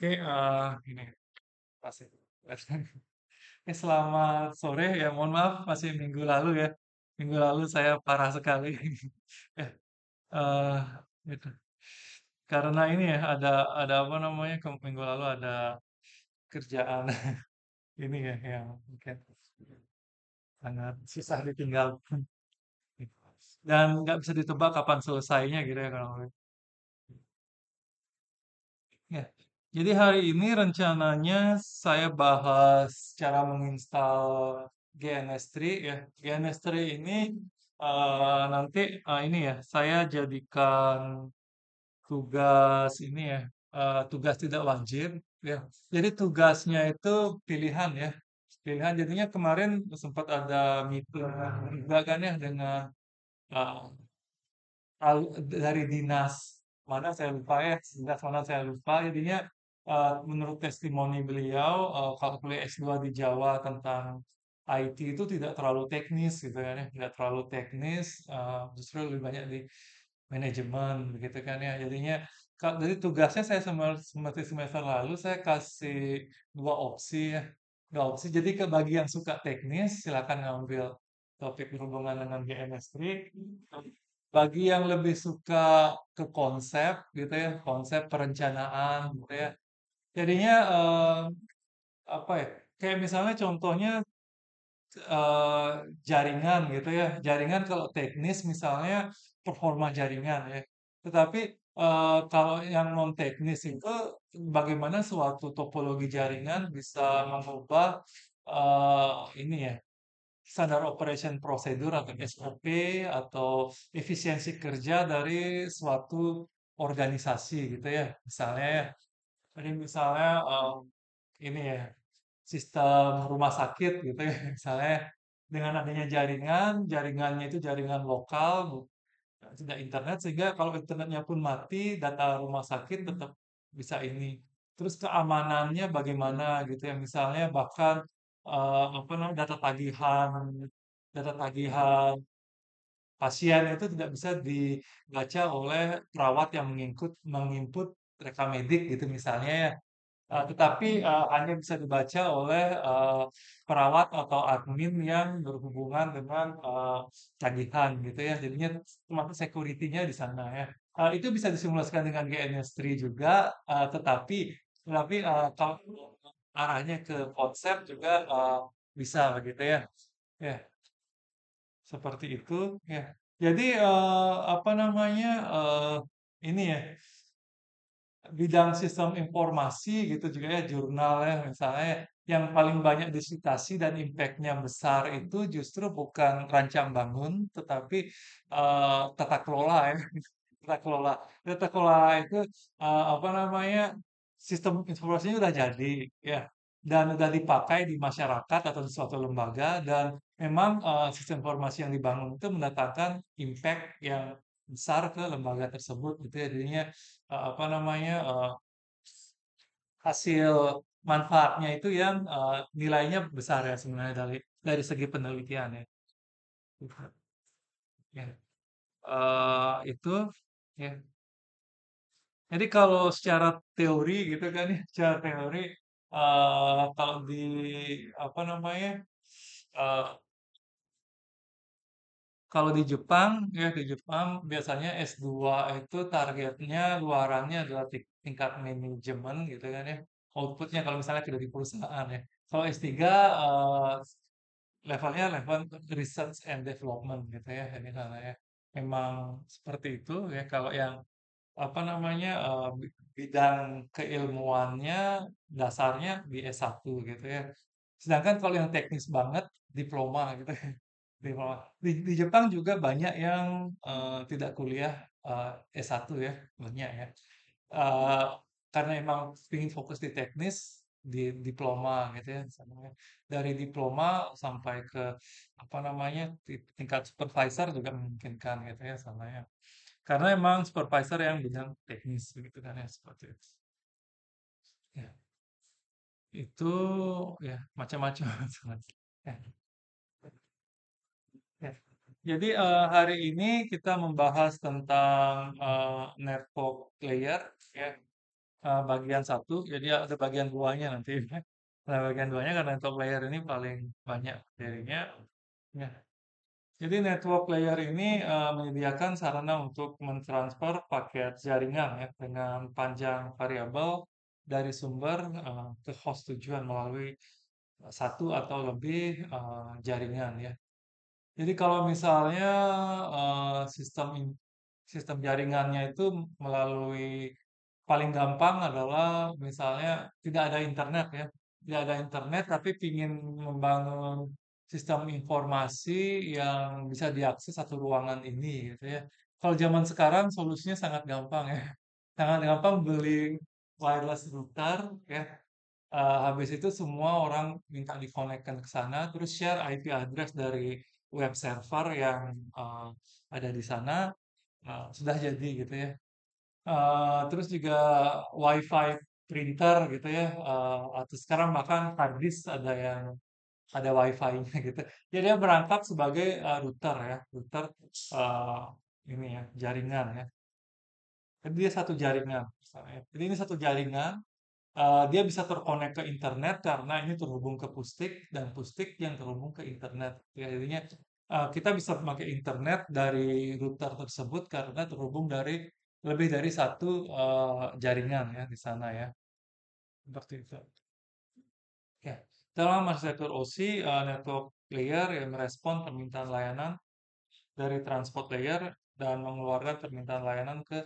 Oke, ini masih selamat sore ya, mohon maaf masih minggu lalu ya. Minggu lalu saya parah sekali. Ya, eh gitu. Karena ini ya ada apa namanya minggu lalu ada kerjaan ini ya yang mungkin sangat susah ditinggalkan. Dan nggak bisa ditebak kapan selesainya gitu ya kalau ya. Jadi hari ini rencananya saya bahas cara menginstal GNS3 ya. GNS3 ini nanti ini ya saya jadikan tugas ini ya, tugas tidak wajib ya. Jadi tugasnya itu pilihan ya. Pilihan jadinya kemarin sempat ada meeting juga kan ya dengan eh, dari dinas mana saya lupa ya, dinas mana saya lupa. Jadinya menurut testimoni beliau, kalau kuliah S2 di Jawa tentang IT itu tidak terlalu teknis gitu kan ya, tidak terlalu teknis, justru lebih banyak di manajemen begitu kan ya. Jadinya jadi tugasnya saya seperti semester lalu saya kasih dua opsi ya, dua opsi. Jadi ke bagi yang suka teknis silakan ngambil topik berhubungan dengan GNS3. Bagi yang lebih suka ke konsep gitu ya, konsep perencanaan gitu ya. Jadinya apa ya? Kayak misalnya contohnya eh, jaringan gitu ya. Jaringan kalau teknis misalnya performa jaringan ya. Tetapi kalau yang non teknis itu bagaimana suatu topologi jaringan bisa mengubah ini ya, standar operation procedure atau SOP atau efisiensi kerja dari suatu organisasi gitu ya. Misalnya ya, jadi misalnya ini ya, sistem rumah sakit gitu ya. Misalnya dengan adanya jaringan, jaringannya itu jaringan lokal, tidak internet, sehingga kalau internetnya pun mati, data rumah sakit tetap bisa ini. Terus keamanannya bagaimana gitu ya. Misalnya bahkan apa namanya data tagihan pasien itu tidak bisa dibaca oleh perawat yang menginput rekam medik gitu misalnya ya. Tetapi hanya bisa dibaca oleh perawat atau admin yang berhubungan dengan tagihan gitu ya. Jadinya termasuk security-nya di sana ya. Itu bisa disimulasikan dengan GNS3 juga, tetapi kalau arahnya ke konsep juga bisa begitu ya. Ya, seperti itu ya. Jadi apa namanya ini ya, bidang sistem informasi gitu juga ya, jurnal ya misalnya yang paling banyak disitasi dan impact-nya besar itu justru bukan rancang bangun tetapi tata kelola ya. Tata kelola. Tata kelola itu apa namanya, sistem informasinya udah jadi ya, dan udah dipakai di masyarakat atau di suatu lembaga, dan memang sistem informasi yang dibangun itu mendatangkan impact yang besar ke lembaga tersebut gitu ya. Jadinya apa namanya, hasil manfaatnya itu yang nilainya besar ya sebenarnya dari segi penelitian ya. Ya. Itu ya. Jadi kalau secara teori gitu kan ya, secara teori kalau di apa namanya, eh, kalau di Jepang ya, di Jepang biasanya S2 itu targetnya luarannya adalah tingkat manajemen gitu kan ya. Outputnya kalau misalnya tidak di perusahaan ya. Kalau S3 levelnya level research and development gitu ya. Ini karena ya memang seperti itu ya. Kalau yang apa namanya, bidang keilmuannya dasarnya di S1 gitu ya. Sedangkan kalau yang teknis banget diploma gitu ya. Diploma. Di Jepang juga banyak yang tidak kuliah S1 ya, banyak ya. Eh, karena emang ingin fokus di teknis, di diploma gitu ya. Dari diploma sampai ke apa namanya, tingkat supervisor juga memungkinkan gitu ya sama ya. Karena emang supervisor yang bidang teknis begitu kan ya, seperti itu. Ya, itu ya macam-macam. Ya, ya. Jadi hari ini kita membahas tentang network layer ya. bagian satu, jadi ada bagian duanya nanti. Nah, bagian duanya karena network layer ini paling banyak materinya. Ya. Jadi network layer ini menyediakan sarana untuk mentransfer paket jaringan ya dengan panjang variabel dari sumber ke host tujuan melalui satu atau lebih jaringan ya. Jadi kalau misalnya sistem jaringannya itu melalui paling gampang adalah misalnya tidak ada internet ya, tidak ada internet tapi ingin membangun sistem informasi yang bisa diakses satu ruangan ini gitu ya. Kalau zaman sekarang solusinya sangat gampang ya, sangat gampang beli wireless router ya. Habis itu semua orang minta dikonekkan ke sana, terus share IP address dari web server yang ada di sana, sudah jadi gitu ya. Terus juga WiFi printer gitu ya, atau sekarang bahkan hard disk ada yang ada WiFi-nya gitu. Jadi dia berangkat sebagai router ya, router uh, ini ya jaringan ya. Jadi dia satu jaringan misalnya. Jadi ini satu jaringan. Dia bisa terkonek ke internet karena ini terhubung ke Pustik dan Pustik yang terhubung ke internet. Ya, jadinya kita bisa memakai internet dari router tersebut karena terhubung dari lebih dari satu jaringan ya di sana ya. Seperti itu. Ya. Dalam arsitektur OSI, network layer yang merespon permintaan layanan dari transport layer dan mengeluarkan permintaan layanan ke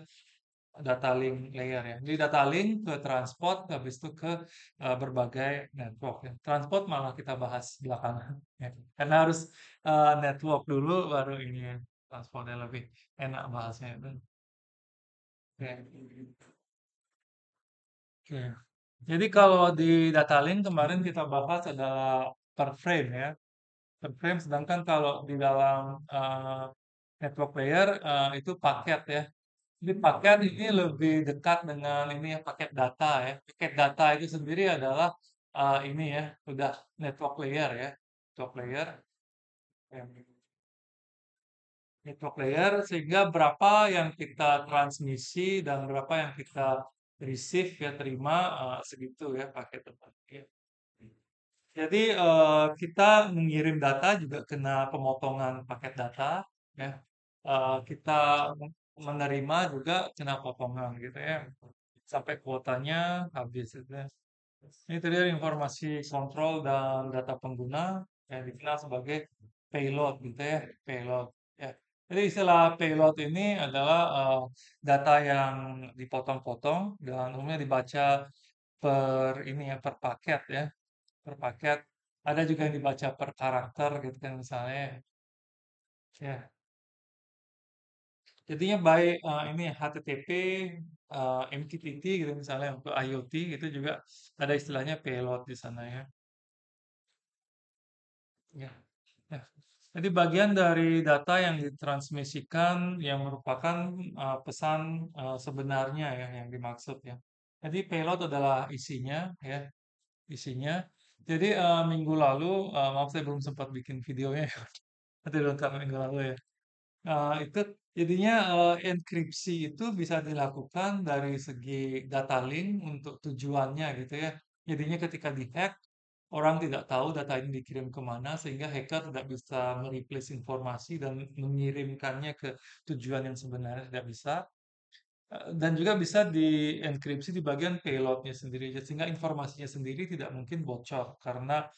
data link layer ya. Jadi data link ke transport, habis itu ke berbagai network ya. Transport malah kita bahas belakangan ya. Karena harus network dulu baru ini ya. Transportnya lebih enak bahasnya itu. Oke. Oke. Jadi kalau di data link kemarin kita bahas adalah per frame ya. Per frame, sedangkan kalau di dalam network layer itu paket ya. Jadi paket ini lebih dekat dengan ini ya paket data ya. Paket data itu sendiri adalah ini ya, udah network layer ya. Network layer, ya, network layer sehingga berapa yang kita transmisi dan berapa yang kita receive ya terima segitu ya paket data. Ya. Jadi kita mengirim data juga kena pemotongan paket data ya. Kita menerima juga kena potongan gitu ya. Sampai kuotanya habis gitu ya. Ini tadi informasi kontrol dan data pengguna yang dikenal sebagai payload gitu ya, payload. Ya. Jadi istilah payload ini adalah data yang dipotong-potong dan umumnya dibaca per ini ya per paket ya, per paket. Ada juga yang dibaca per karakter gitu kan misalnya. Ya. Jadinya baik ini HTTP, MQTT gitu misalnya untuk IoT gitu juga ada istilahnya payload di sana ya. Ya. Ya. Jadi bagian dari data yang ditransmisikan yang merupakan pesan sebenarnya ya yang dimaksud ya. Jadi payload adalah isinya ya, isinya. Jadi minggu lalu, maaf saya belum sempat bikin videonya ya, nanti nonton minggu lalu ya. Itu jadinya enkripsi itu bisa dilakukan dari segi data link untuk tujuannya gitu ya. Jadinya ketika dihack, orang tidak tahu data ini dikirim kemana sehingga hacker tidak bisa mereplace informasi dan mengirimkannya ke tujuan yang sebenarnya tidak bisa. Dan juga bisa dienkripsi di bagian payloadnya sendiri sehingga informasinya sendiri tidak mungkin bocor karena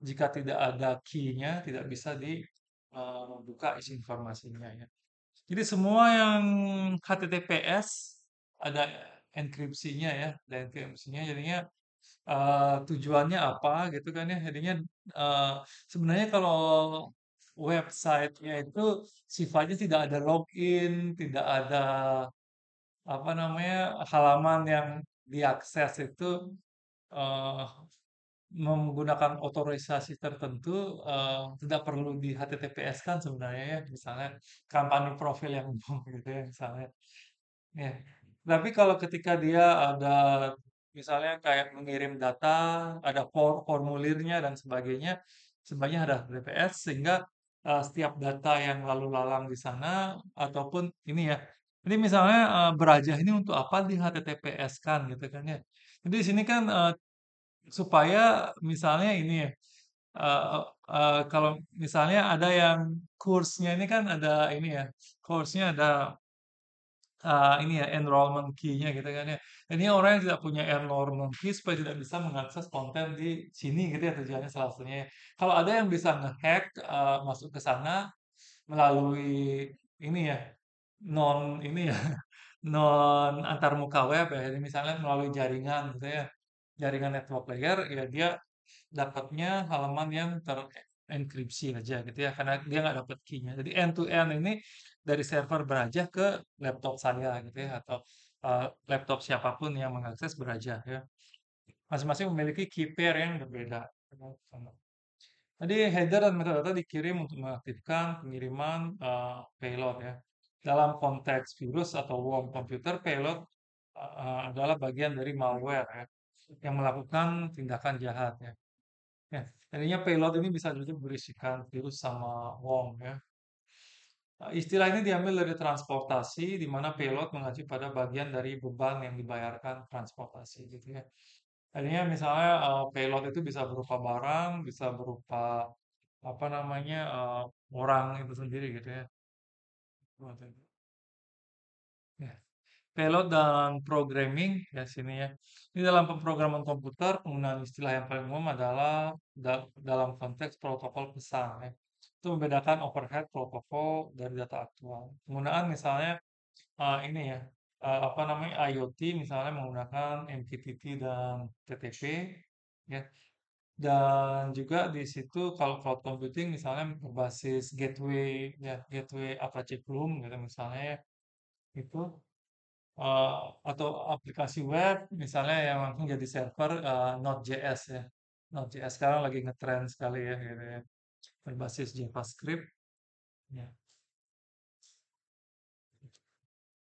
jika tidak ada key-nya tidak bisa dibuka isi informasinya ya. Jadi semua yang HTTPS ada enkripsinya ya, ada enkripsinya jadinya tujuannya apa gitu kan ya. Jadinya eh, sebenarnya kalau websitenya itu sifatnya tidak ada login, tidak ada apa namanya halaman yang diakses itu eh, menggunakan otorisasi tertentu tidak perlu di HTTPS kan sebenarnya ya misalnya company profil yang umum gitu ya misalnya ya tapi kalau ketika dia ada misalnya kayak mengirim data ada formulirnya dan sebagainya sebenarnya ada HTTPS sehingga setiap data yang lalu lalang di sana ataupun ini ya Jadi misalnya berajah ini untuk apa di HTTPS kan gitu kan ya. Jadi di sini kan supaya misalnya ini ya, kalau misalnya ada yang kursnya ini kan ada ini ya, kursnya ada ini ya enrollment key-nya gitu kan ya. Ini orang yang tidak punya enrollment key supaya tidak bisa mengakses konten di sini gitu ya tujuannya salah satunya ya. Kalau ada yang bisa ngehack masuk ke sana melalui ini ya non ini ya non antar muka web ya. Jadi misalnya melalui jaringan gitu ya. Jaringan network layer ya dia dapatnya halaman yang terenkripsi aja gitu ya karena dia nggak dapat key-nya. Jadi end to end ini dari server Berajah ke laptop saya gitu ya atau laptop siapapun yang mengakses Berajah ya. Masing-masing memiliki key pair yang berbeda. Jadi header dan metadata dikirim untuk mengaktifkan pengiriman payload ya. Dalam konteks virus atau worm komputer, payload adalah bagian dari malware ya, yang melakukan tindakan jahat ya. Ya, tadinya payload ini bisa juga berisikan virus sama worm ya. Istilah ini diambil dari transportasi, di mana payload mengacu pada bagian dari beban yang dibayarkan transportasi gitu ya. Tadinya misalnya payload itu bisa berupa barang, bisa berupa apa namanya orang itu sendiri gitu ya. Ya. Payload dan programming ya sini ya. Di dalam pemrograman komputer penggunaan istilah yang paling umum adalah dalam konteks protokol pesan ya. Itu membedakan overhead protokol dari data aktual. Penggunaan misalnya ini ya apa namanya IoT misalnya menggunakan MQTT dan TTP ya. Dan juga di situ kalau cloud computing misalnya berbasis gateway ya gateway Apache Plume gitu misalnya ya. Itu atau aplikasi web misalnya yang langsung jadi server Node.js ya. Node.js sekarang lagi ngetrend sekali ya gitu ya. Berbasis JavaScript ya.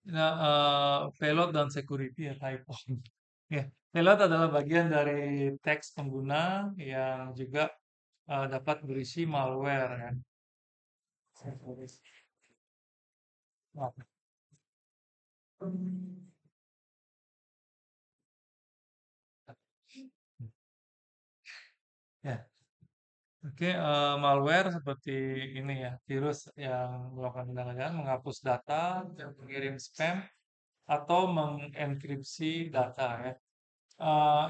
Nah, payload dan security ya typo. Ya, payload adalah bagian dari teks pengguna yang juga dapat berisi malware ya. Nah, ya, oke, malware seperti ini ya, virus yang melakukan tindakan menghapus data, yang mengirim spam, atau mengenkripsi data ya.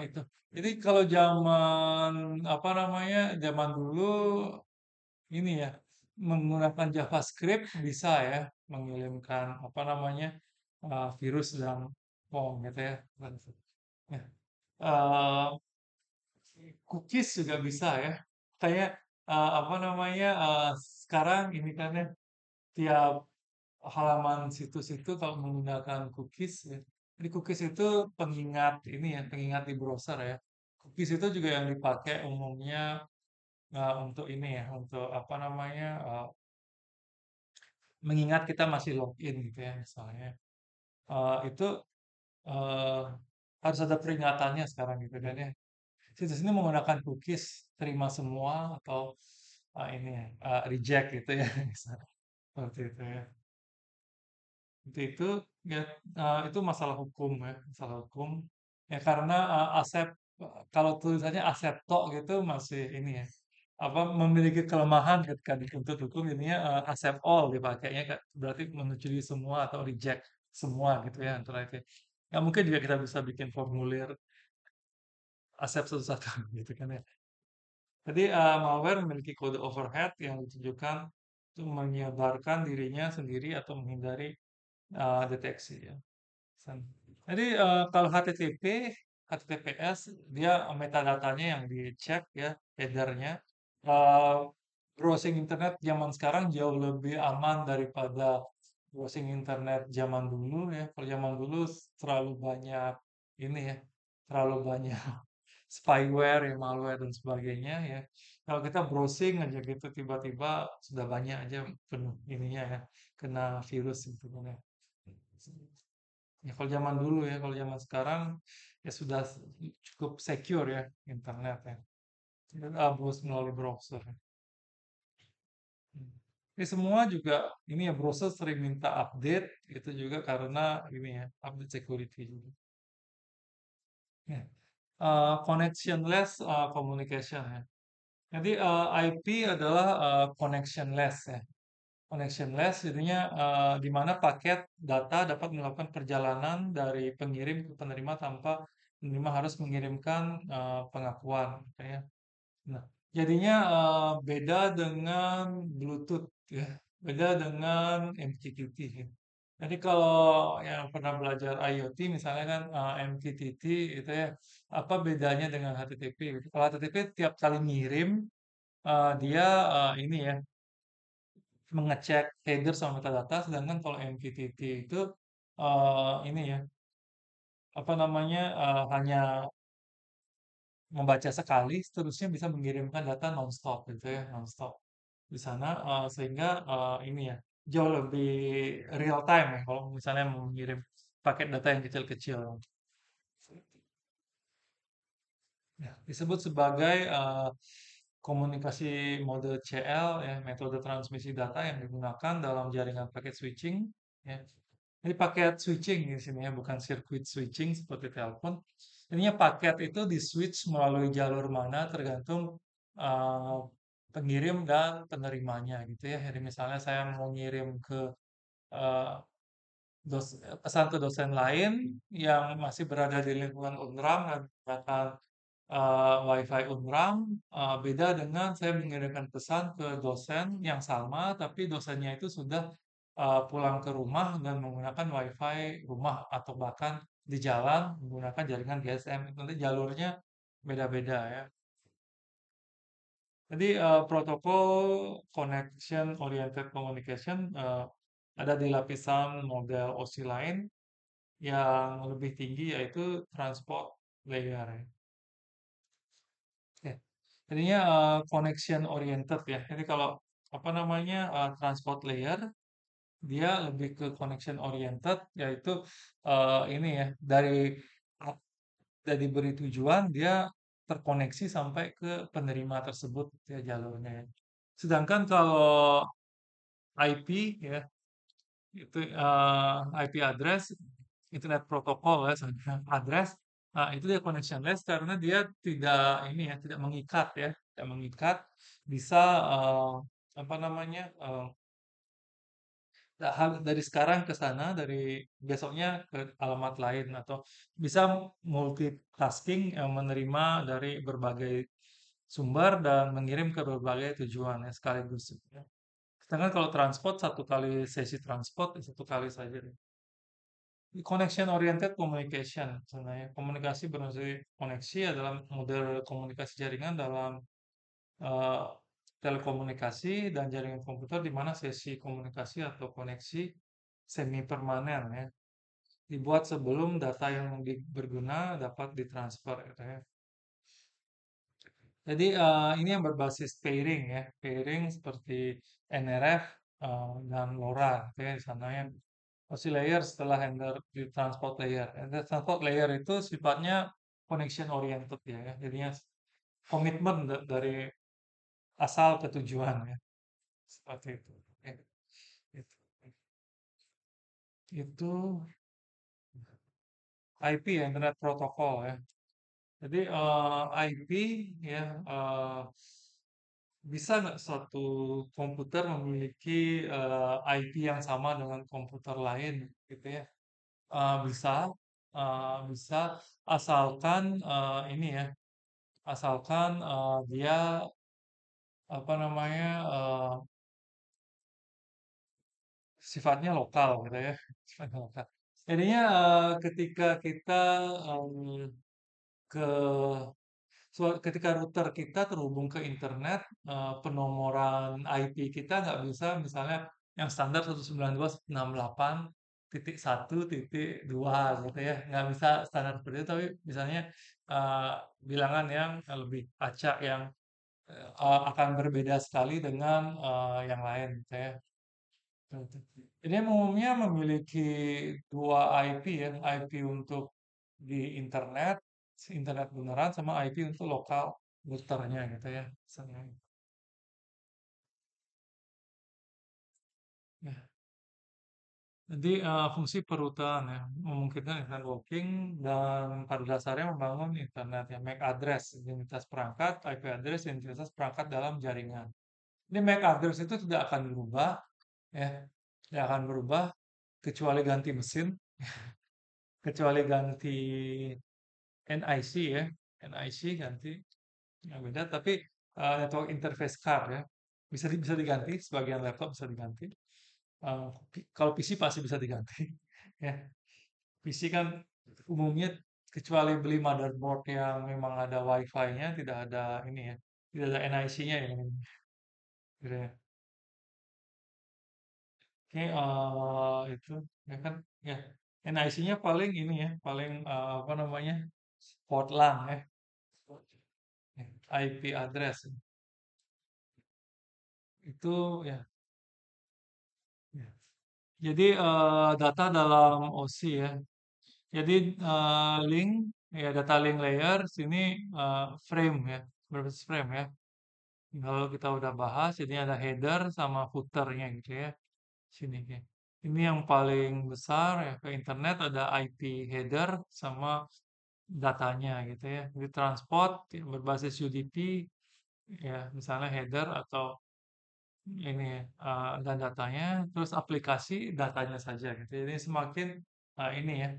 Itu. Jadi kalau zaman apa namanya? Zaman dulu ini ya menggunakan JavaScript bisa ya mengirimkan apa namanya? Virus dan bom gitu ya. Ya. Eh, Cookies juga bisa ya. Kayak apa namanya? Sekarang ini kan ya tiap halaman situs itu kalau menggunakan cookies ya. Jadi cookies itu pengingat ini ya, pengingat di browser ya. Cookies itu juga yang dipakai umumnya untuk ini ya, untuk apa namanya, mengingat kita masih login gitu ya misalnya. Itu eh, harus ada peringatannya sekarang gitu kan ya. Situs ini menggunakan cookies, terima semua atau ini ya, reject gitu ya, misalnya. Seperti itu ya. Itu ya itu masalah hukum ya, masalah hukum. Ya karena Asep kalau tulisannya Asepto gitu masih ini ya, apa memiliki kelemahan ketika dituntut hukum jadinya accept all dipakainya berarti menyetujui semua atau reject semua gitu ya antara itu. Ya mungkin juga kita bisa bikin formulir accept satu-satu gitu kan ya. Jadi malware memiliki kode overhead yang ditujukan untuk menyebarkan dirinya sendiri atau menghindari deteksi ya. Jadi kalau HTTPS dia metadatanya yang dicek ya, headernya. Eh, Browsing internet zaman sekarang jauh lebih aman daripada browsing internet zaman dulu ya. Kalau zaman dulu terlalu banyak ini ya, terlalu banyak spyware, ya, malware dan sebagainya ya. Kalau kita browsing aja gitu tiba-tiba sudah banyak aja penuh ininya ya, kena virus gitu kan ya. Ya kalau zaman dulu ya, kalau zaman sekarang ya sudah cukup secure ya internet ya. Tidak harus melalui browser. Ya. Hmm. Ini semua juga ini ya browser sering minta update itu juga karena ini ya update security juga. Ya. Connectionless communication ya. Jadi IP adalah connectionless ya. Connectionless jadinya di mana paket data dapat melakukan perjalanan dari pengirim ke penerima tanpa penerima harus mengirimkan pengakuan, gitu ya. Nah, jadinya beda dengan Bluetooth ya, beda dengan MQTT. Ya. Jadi kalau yang pernah belajar IoT misalnya kan MQTT itu ya, apa bedanya dengan HTTP gitu. Kalau HTTP tiap kali ngirim dia ini ya mengecek header sama metadata, sedangkan kalau MQTT itu ini ya apa namanya hanya membaca sekali, seterusnya bisa mengirimkan data nonstop gitu ya, nonstop di sana sehingga ini ya jauh lebih real time ya kalau misalnya mau mengirim paket data yang kecil-kecil. Ya, disebut sebagai komunikasi mode CL ya, metode transmisi data yang digunakan dalam jaringan paket switching ya. Jadi paket switching di sini ya, bukan sirkuit switching seperti telepon. Ininya paket itu di switch melalui jalur mana tergantung uh, pengirim dan penerimanya gitu ya. Jadi misalnya saya mau ngirim ke uh, pesan ke dosen lain yang masih berada di lingkungan UNRAM dan menggunakan WiFi UNRAM, beda dengan saya mengirimkan pesan ke dosen yang sama, tapi dosennya itu sudah pulang ke rumah dan menggunakan WiFi rumah atau bahkan di jalan menggunakan jaringan GSM. Nanti jalurnya beda-beda ya. Jadi protokol connection oriented communication ada di lapisan model OSI lain yang lebih tinggi yaitu transport layer ya. Ya. Jadinya connection oriented ya. Jadi kalau apa namanya transport layer dia lebih ke connection oriented yaitu ini ya dari beri tujuan dia terkoneksi sampai ke penerima tersebut ya jalurnya ya. Sedangkan kalau IP ya itu IP address internet protokol ya sebenarnya address itu dia connectionless karena dia tidak ini ya tidak mengikat ya tidak mengikat bisa apa namanya dari sekarang ke sana dari besoknya ke alamat lain atau bisa multitasking menerima dari berbagai sumber dan mengirim ke berbagai tujuan ya sekaligus ya. Sedangkan kalau transport satu kali sesi transport ya satu kali saja. Connection oriented communication sebenarnya komunikasi berbasis koneksi adalah model komunikasi jaringan dalam eh, telekomunikasi dan jaringan komputer di mana sesi komunikasi atau koneksi semi permanen ya dibuat sebelum data yang berguna dapat ditransfer gitu ya. Jadi ini yang berbasis pairing ya, pairing seperti NRF dan LoRa gitu ya di sana yang Posisi layer setelah handler di transport layer. Transport layer itu sifatnya connection oriented ya. Jadinya komitmen dari asal ke tujuan ya. Seperti itu. Ya, itu. Itu IP ya, Internet Protocol ya. Jadi IP ya bisa nggak suatu komputer memiliki IP yang sama dengan komputer lain gitu ya? Bisa, bisa asalkan ini ya, asalkan dia apa namanya sifatnya lokal gitu ya, sifatnya lokal. Jadinya ketika kita ke ketika router kita terhubung ke internet, penomoran IP kita nggak bisa misalnya yang standar 192.168.1.2 gitu ya, nggak bisa standar seperti itu, tapi misalnya eh, bilangan yang lebih acak yang akan berbeda sekali dengan yang lain gitu ya. Gitu. Ini umumnya memiliki dua IP ya, IP untuk di internet, internet beneran sama IP untuk lokal routernya gitu ya. Misalnya. Jadi fungsi perutan ya, memungkinkan internet working dan pada dasarnya membangun internet ya, MAC address, identitas perangkat, IP address, identitas perangkat dalam jaringan. Ini MAC address itu tidak akan berubah ya, tidak akan berubah kecuali ganti mesin, kecuali ganti NIC ya, NIC ganti yang beda, tapi network interface card ya bisa diganti, sebagian laptop bisa diganti. Eh, Kalau PC pasti bisa diganti ya. PC kan umumnya kecuali beli motherboard yang memang ada wifi-nya, tidak ada ini ya, tidak ada NIC-nya ya. Gitu ya. Oke, itu ya kan ya. NIC-nya paling ini ya, paling apa namanya, port LAN ya, IP address itu ya. Ya. Jadi data dalam OSI ya. Jadi link ya, data link layer sini frame ya, berbasis frame ya. Kalau kita udah bahas, jadi ada header sama footernya gitu ya. Sini ya. Ini yang paling besar ya, ke internet ada IP header sama datanya gitu ya. Jadi transport ya, berbasis UDP ya, misalnya header atau ini ya, dan datanya, terus aplikasi datanya saja gitu. Jadi semakin ini ya,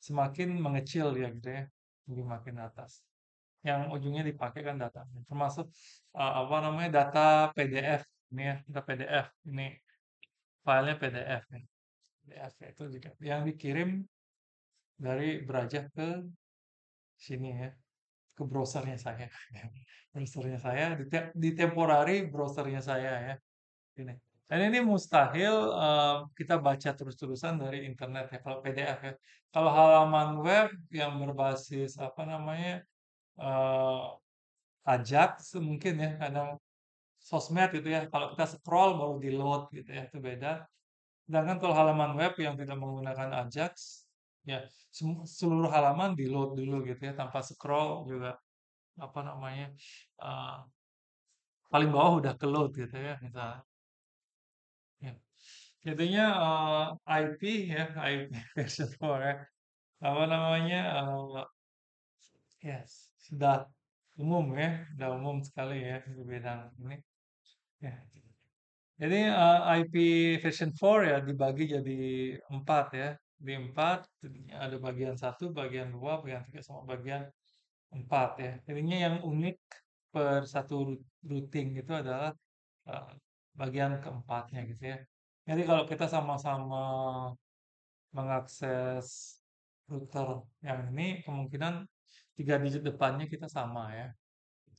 semakin mengecil dia gitu ya, lebih makin atas. Yang ujungnya dipakai kan datanya, termasuk apa namanya, data PDF ini ya, data PDF ini, filenya PDF ya. PDF itu juga yang dikirim dari Brajah ke sini ya, ke browsernya saya. Browsernya saya di temporary browsernya saya ya. Ini. Dan ini mustahil kita baca terus-terusan dari internet ya kalau PDF ya. Kalau halaman web yang berbasis apa namanya, eh, Ajax mungkin ya, kadang sosmed gitu ya. Kalau kita scroll baru di load gitu ya, itu beda. Sedangkan kalau halaman web yang tidak menggunakan Ajax, ya seluruh halaman di load dulu gitu ya, tanpa scroll juga apa namanya, eh, paling bawah udah ke load gitu ya misalnya. Ya. Jadinya IP ya, IP version 4 ya. Apa namanya? Yes, sudah umum ya, sudah umum sekali ya di bidang ini. Ya. Jadi IP version 4 ya dibagi jadi 4 ya. Di 4 jadinya ada bagian satu, bagian 2, bagian 3 sama bagian 4 ya. Jadinya yang unik per satu routing itu adalah eh, bagian keempatnya gitu ya. Jadi kalau kita sama-sama mengakses router yang ini, kemungkinan tiga digit depannya kita sama ya.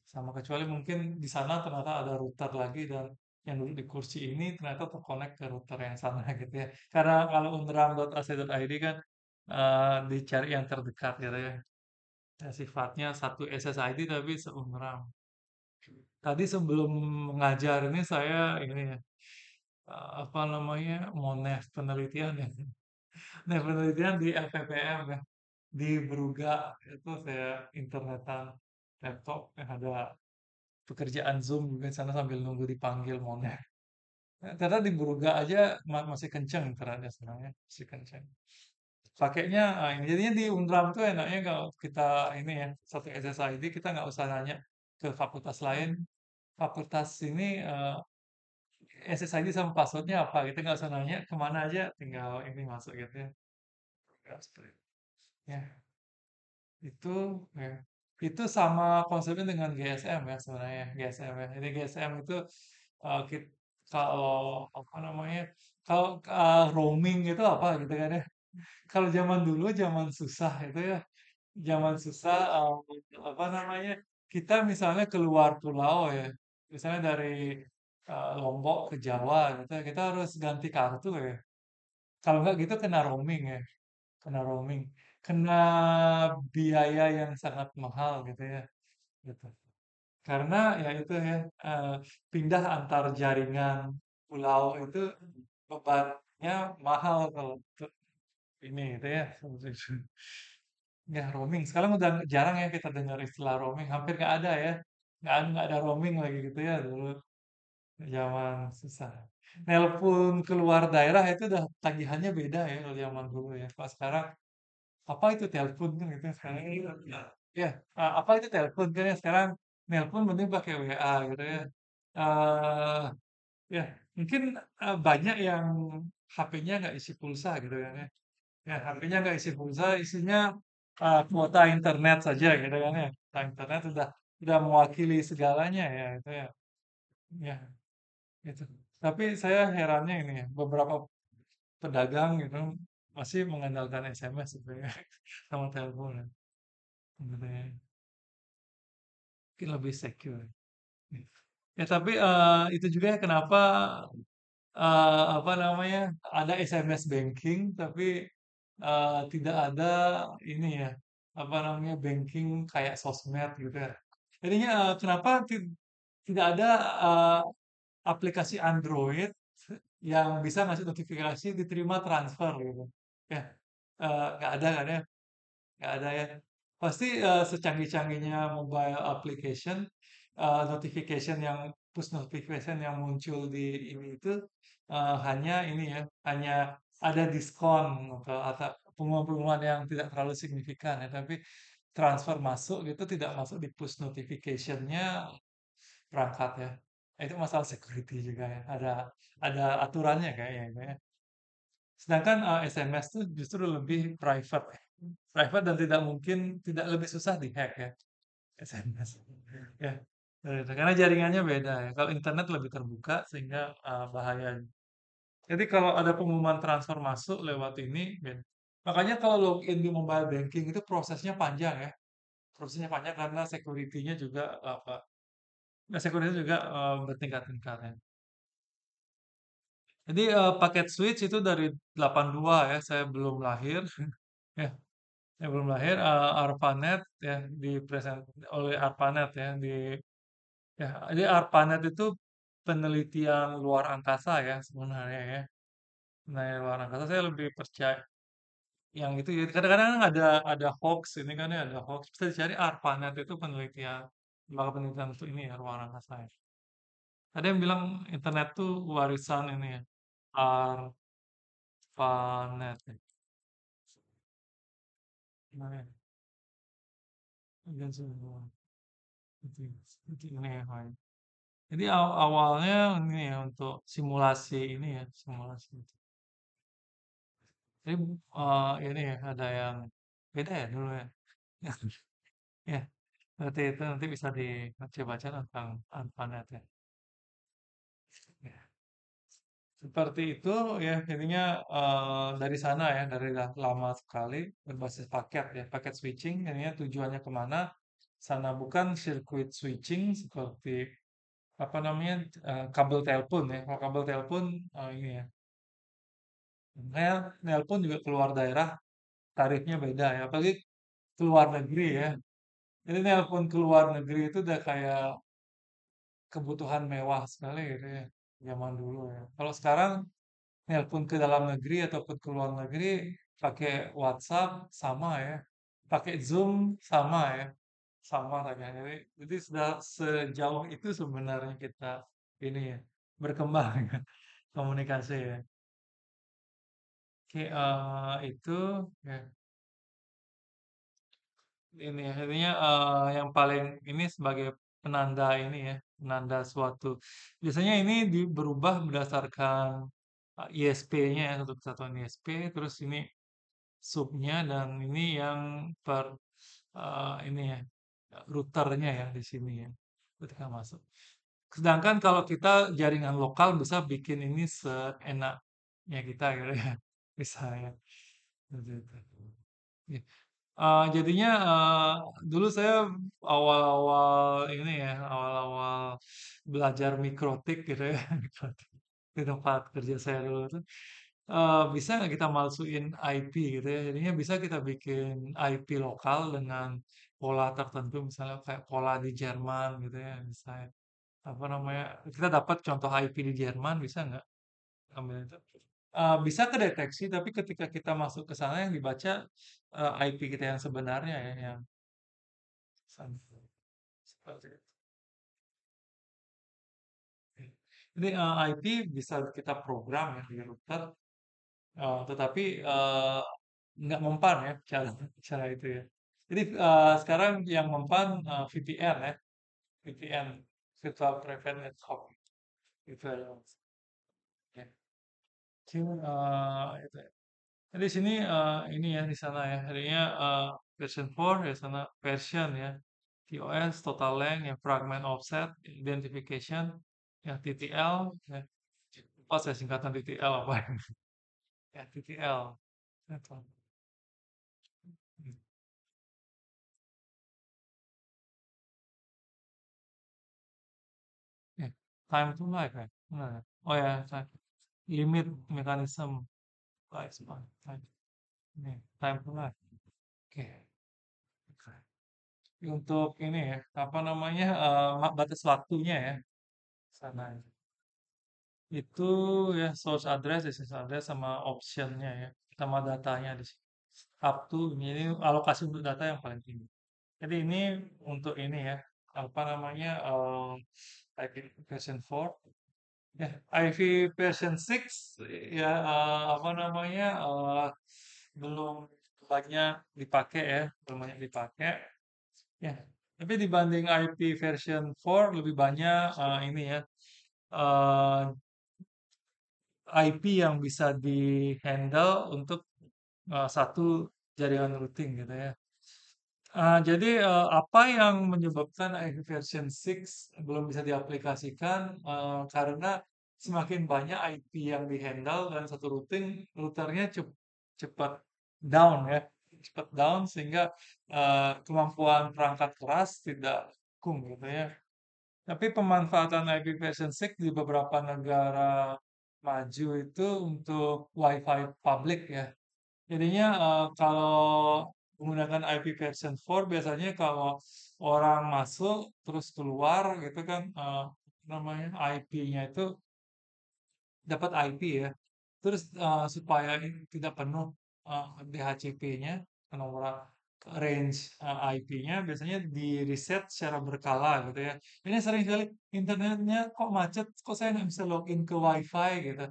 Sama, kecuali mungkin di sana ternyata ada router lagi dan yang duduk di kursi ini ternyata terkonek ke router yang sana gitu ya. Karena kalau unram.ac.id kan dicari yang terdekat gitu ya. Ya, sifatnya satu SSID tapi seunram. Tadi sebelum mengajar ini saya ini ya, apa namanya, mau penelitian ya. Penelitian di LPPM ya, di Brugga itu saya internetan laptop yang ada pekerjaan Zoom juga di sana sambil nunggu dipanggil Monet. Ternyata di Brugga aja masih kenceng internetnya sebenarnya, masih kenceng. Pakainya ini jadinya di Unram tuh enaknya kalau kita ini ya, satu SSID kita nggak usah nanya ke fakultas lain. Fakultas ini SSID sama passwordnya apa gitu, nggak usah nanya kemana aja, tinggal ini masuk gitu ya. Ya, seperti itu. Ya, itu ya. Itu sama konsepnya dengan GSM ya sebenarnya, GSM ya. Jadi GSM itu kalau apa namanya? Kalau roaming itu apa gitu kan ya. Kalau zaman dulu zaman susah itu ya, zaman susah apa namanya? Kita misalnya keluar pulau ya. Misalnya dari Lombok ke Jawa gitu, ya, kita harus ganti kartu ya. Kalau nggak gitu kena roaming ya, kena roaming, kena biaya yang sangat mahal gitu ya, gitu. Karena ya itu ya, eh, pindah antar jaringan pulau itu bebannya mahal kalau ini gitu ya. Seperti itu. Ya roaming. Sekarang udah jarang ya kita dengar istilah roaming, hampir nggak ada ya. Nggak ada roaming lagi gitu ya dulu. zaman susah. Nelpon keluar daerah itu udah tagihannya beda ya kalau zaman dulu ya. Kalau sekarang apa itu telepon kan gitu sekarang ya apa itu telepon kan ya sekarang nelpon penting pakai WA gitu ya. eh ya mungkin banyak yang HP-nya nggak isi pulsa gitu kan ya. Ya HP-nya nggak isi pulsa, isinya kuota internet saja gitu kan ya. Kuota internet sudah mewakili segalanya ya itu ya. Ya itu. Tapi saya herannya ini ya, beberapa pedagang gitu masih mengandalkan SMS sebenarnya sama telepon ya. Gitu ya. Mungkin lebih secure. Ya tapi itu juga ya kenapa apa namanya ada SMS banking tapi tidak ada ini ya apa namanya banking kayak sosmed gitu ya. Jadinya kenapa tidak ada eh, aplikasi Android yang bisa ngasih notifikasi diterima transfer gitu. Ya, nggak ada kan ya? Nggak ada ya. Pasti secanggih-canggihnya mobile application, notification yang push notification yang muncul di ini itu hanya ini ya, hanya ada diskon atau pengumuman-pengumuman yang tidak terlalu signifikan ya, tapi transfer masuk gitu tidak masuk di push notification-nya perangkat ya. Itu masalah security juga ya. Ada aturannya kayaknya ya. Sedangkan SMS tuh justru lebih private ya. Private dan tidak mungkin tidak lebih susah dihack ya SMS. Ya. Karena jaringannya beda ya. Kalau internet lebih terbuka sehingga bahaya. Jadi kalau ada pengumuman transfer masuk lewat ini, makanya kalau login di mobile banking itu prosesnya panjang ya. Prosesnya panjang karena security-nya juga apa? Security juga bertingkat-tingkat ya. Jadi paket switch itu dari 82 ya, saya belum lahir. Ya, saya belum lahir. ARPANET ya dipresent oleh ARPANET ya ya. Jadi ARPANET itu penelitian luar angkasa ya sebenarnya ya. Nah, luar angkasa saya lebih percaya yang itu ya. Kadang-kadang ada hoax ini kan ya, ada hoax. Bisa dicari ARPANET itu penelitian lembaga penelitian untuk ini ya luar angkasa ya. Ada yang bilang internet tuh warisan ini ya, ARPANET ya. Nah, ya. Dan semua itu, itu ini ya, Pak. Jadi awalnya ini ya untuk simulasi ini ya, simulasi. Jadi ini ya ada yang beda ya dulu ya. Ya, berarti itu nanti bisa dibaca-baca tentang ARPANET ya. Ya. Seperti itu ya, jadinya dari sana ya, dari lama sekali berbasis paket ya, paket switching, jadinya tujuannya kemana? Sana bukan sirkuit switching seperti apa namanya kabel telepon ya. Kalau kabel telepon ini ya, nelpon juga keluar daerah tarifnya beda ya, apalagi keluar negeri ya. Jadi nelpon keluar negeri itu udah kayak kebutuhan mewah sekali gitu ya, zaman dulu ya. Kalau sekarang nelpon ke dalam negeri ataupun ke luar negeri pakai WhatsApp sama ya, pakai Zoom sama ya, sama saja. Jadi sudah sejauh itu sebenarnya kita ini ya berkembang ya, komunikasi ya. Oke, itu ya ini ya, intinya yang paling ini sebagai penanda ini ya, penanda suatu. Biasanya ini berubah berdasarkan ISP-nya ya, satu kesatuan ISP, terus ini subnya dan ini yang per ini ya routernya ya di sini ya ketika masuk. Sedangkan kalau kita jaringan lokal bisa bikin ini seenaknya kita gitu ya, bisa ya. Seperti itu. Ya. Jadinya dulu saya awal-awal ini ya, awal-awal belajar mikrotik gitu ya, mikrotik di tempat kerja saya dulu tuh, bisa nggak kita masukin IP gitu ya, jadinya bisa kita bikin IP lokal dengan pola tertentu, misalnya kayak pola di Jerman gitu ya, misalnya apa namanya, kita dapat contoh IP di Jerman, bisa nggak ambil itu? Bisa kedeteksi, tapi ketika kita masuk ke sana yang dibaca IP kita yang sebenarnya ya, yang seperti itu. Jadi IP bisa kita program ya di router, tetapi nggak mempan ya cara cara itu ya. Jadi sekarang yang mempan VPN ya, VPN Virtual Private Network itu ya. Ya. Cuma, itu ya. Di sini ini ya di sana ya, jadinya version 4 ya sana version ya, TOS, total length, ya fragment offset, identification, ya TTL, ya apa saya singkatan TTL apa ya, ya TTL, itu. Ya, time to life ya, nah, oh ya, limit mechanism lifespan, time to life, oke. Oke. Untuk ini ya, apa namanya, batas waktunya ya, sana. Itu ya source address, destination address sama optionnya ya, sama datanya di sini. Up to ini alokasi untuk data yang paling tinggi. Jadi ini untuk ini ya, apa namanya IP version 4. Ya, IV version 6 ya apa namanya belum banyak dipakai ya, belum banyak dipakai. Ya, tapi dibanding IP version 4 lebih banyak ini ya eh, IP yang bisa di-handle untuk satu jaringan routing gitu ya. Jadi apa yang menyebabkan IP version 6 belum bisa diaplikasikan? Karena semakin banyak IP yang di-handle dan satu routernya cepat down ya, cepat down sehingga kemampuan perangkat keras tidak didukung gitu ya. Tapi pemanfaatan IP version 6 di beberapa negara maju itu untuk Wi-Fi public ya. Jadinya kalau menggunakan IP version 4 biasanya kalau orang masuk terus keluar gitu kan namanya IP-nya itu dapat IP ya. Terus supaya ini tidak penuh DHCP-nya, nomor range IP-nya biasanya di reset secara berkala gitu ya. Ini sering kali internetnya kok macet, kok saya nggak bisa login ke WiFi gitu,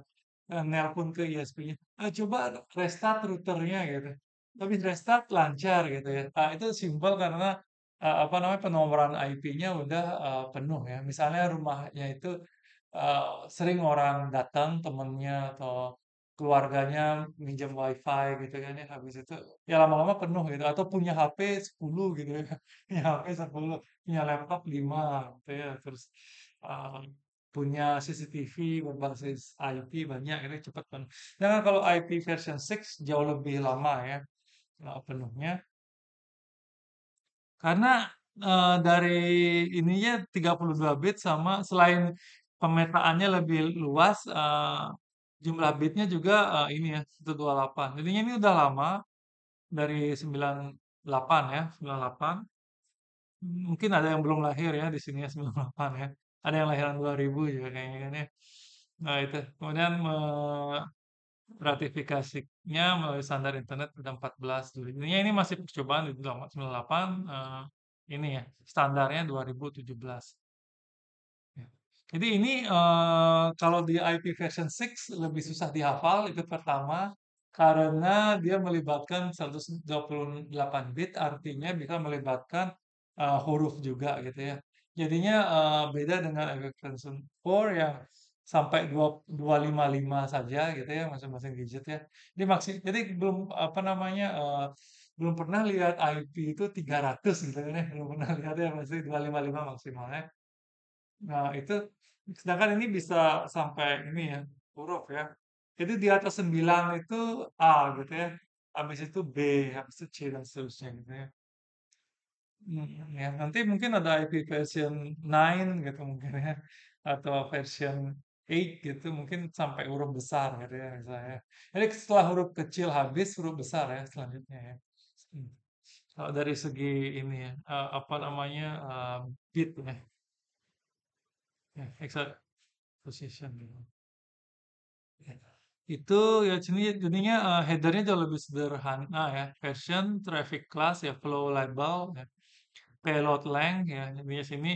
nelpon ke ISP-nya. Coba restart routernya gitu. Tapi restart lancar gitu ya. Itu simpel karena apa namanya penomoran IP-nya udah penuh ya. Misalnya rumahnya itu sering orang datang temennya atau keluarganya minjem wifi gitu kan ya habis itu ya lama-lama penuh gitu atau punya HP 10 gitu ya punya HP 10 punya laptop 5 gitu ya terus uh, punya CCTV berbasis IP banyak itu cepat penuh. Jangan kalau IP version 6 jauh lebih lama ya penuhnya karena dari ininya 32 bit sama selain pemetaannya lebih luas, jumlah bitnya juga ini ya 128. Jadinya ini udah lama dari 98 ya, 98. Mungkin ada yang belum lahir ya di sini ya 98 ya. Ada yang lahiran 2000 juga kayaknya kan ya. Nah itu. Kemudian ratifikasinya melalui standar internet udah 14 Juli. Ini masih percobaan di 98 ini ya standarnya 2017. Ya. Jadi ini kalau di IP version 6 lebih susah dihafal itu pertama karena dia melibatkan 128 bit artinya bisa melibatkan huruf juga gitu ya. Jadinya beda dengan IP version 4 yang sampai 255 saja gitu ya masing-masing digit ya. Jadi belum apa namanya belum pernah lihat IP itu 300 gitu kan ya. Belum pernah lihat ya masih 255 maksimalnya. Nah, itu sedangkan ini bisa sampai ini ya, huruf ya. Jadi di atas 9 itu A gitu ya. Habis itu B, habis itu C dan seterusnya gitu ya. Ya, nanti mungkin ada IP version 9 gitu mungkin ya. Atau version 8 gitu mungkin sampai huruf besar gitu ya misalnya. Jadi setelah huruf kecil habis huruf besar ya selanjutnya ya. Hmm. Kalau dari segi ini ya, apa namanya bit ya, ya exact position gitu. Ya. Itu ya jadinya headernya jauh lebih sederhana ya. Version, traffic class ya, flow label, ya, payload length ya. Jadinya sini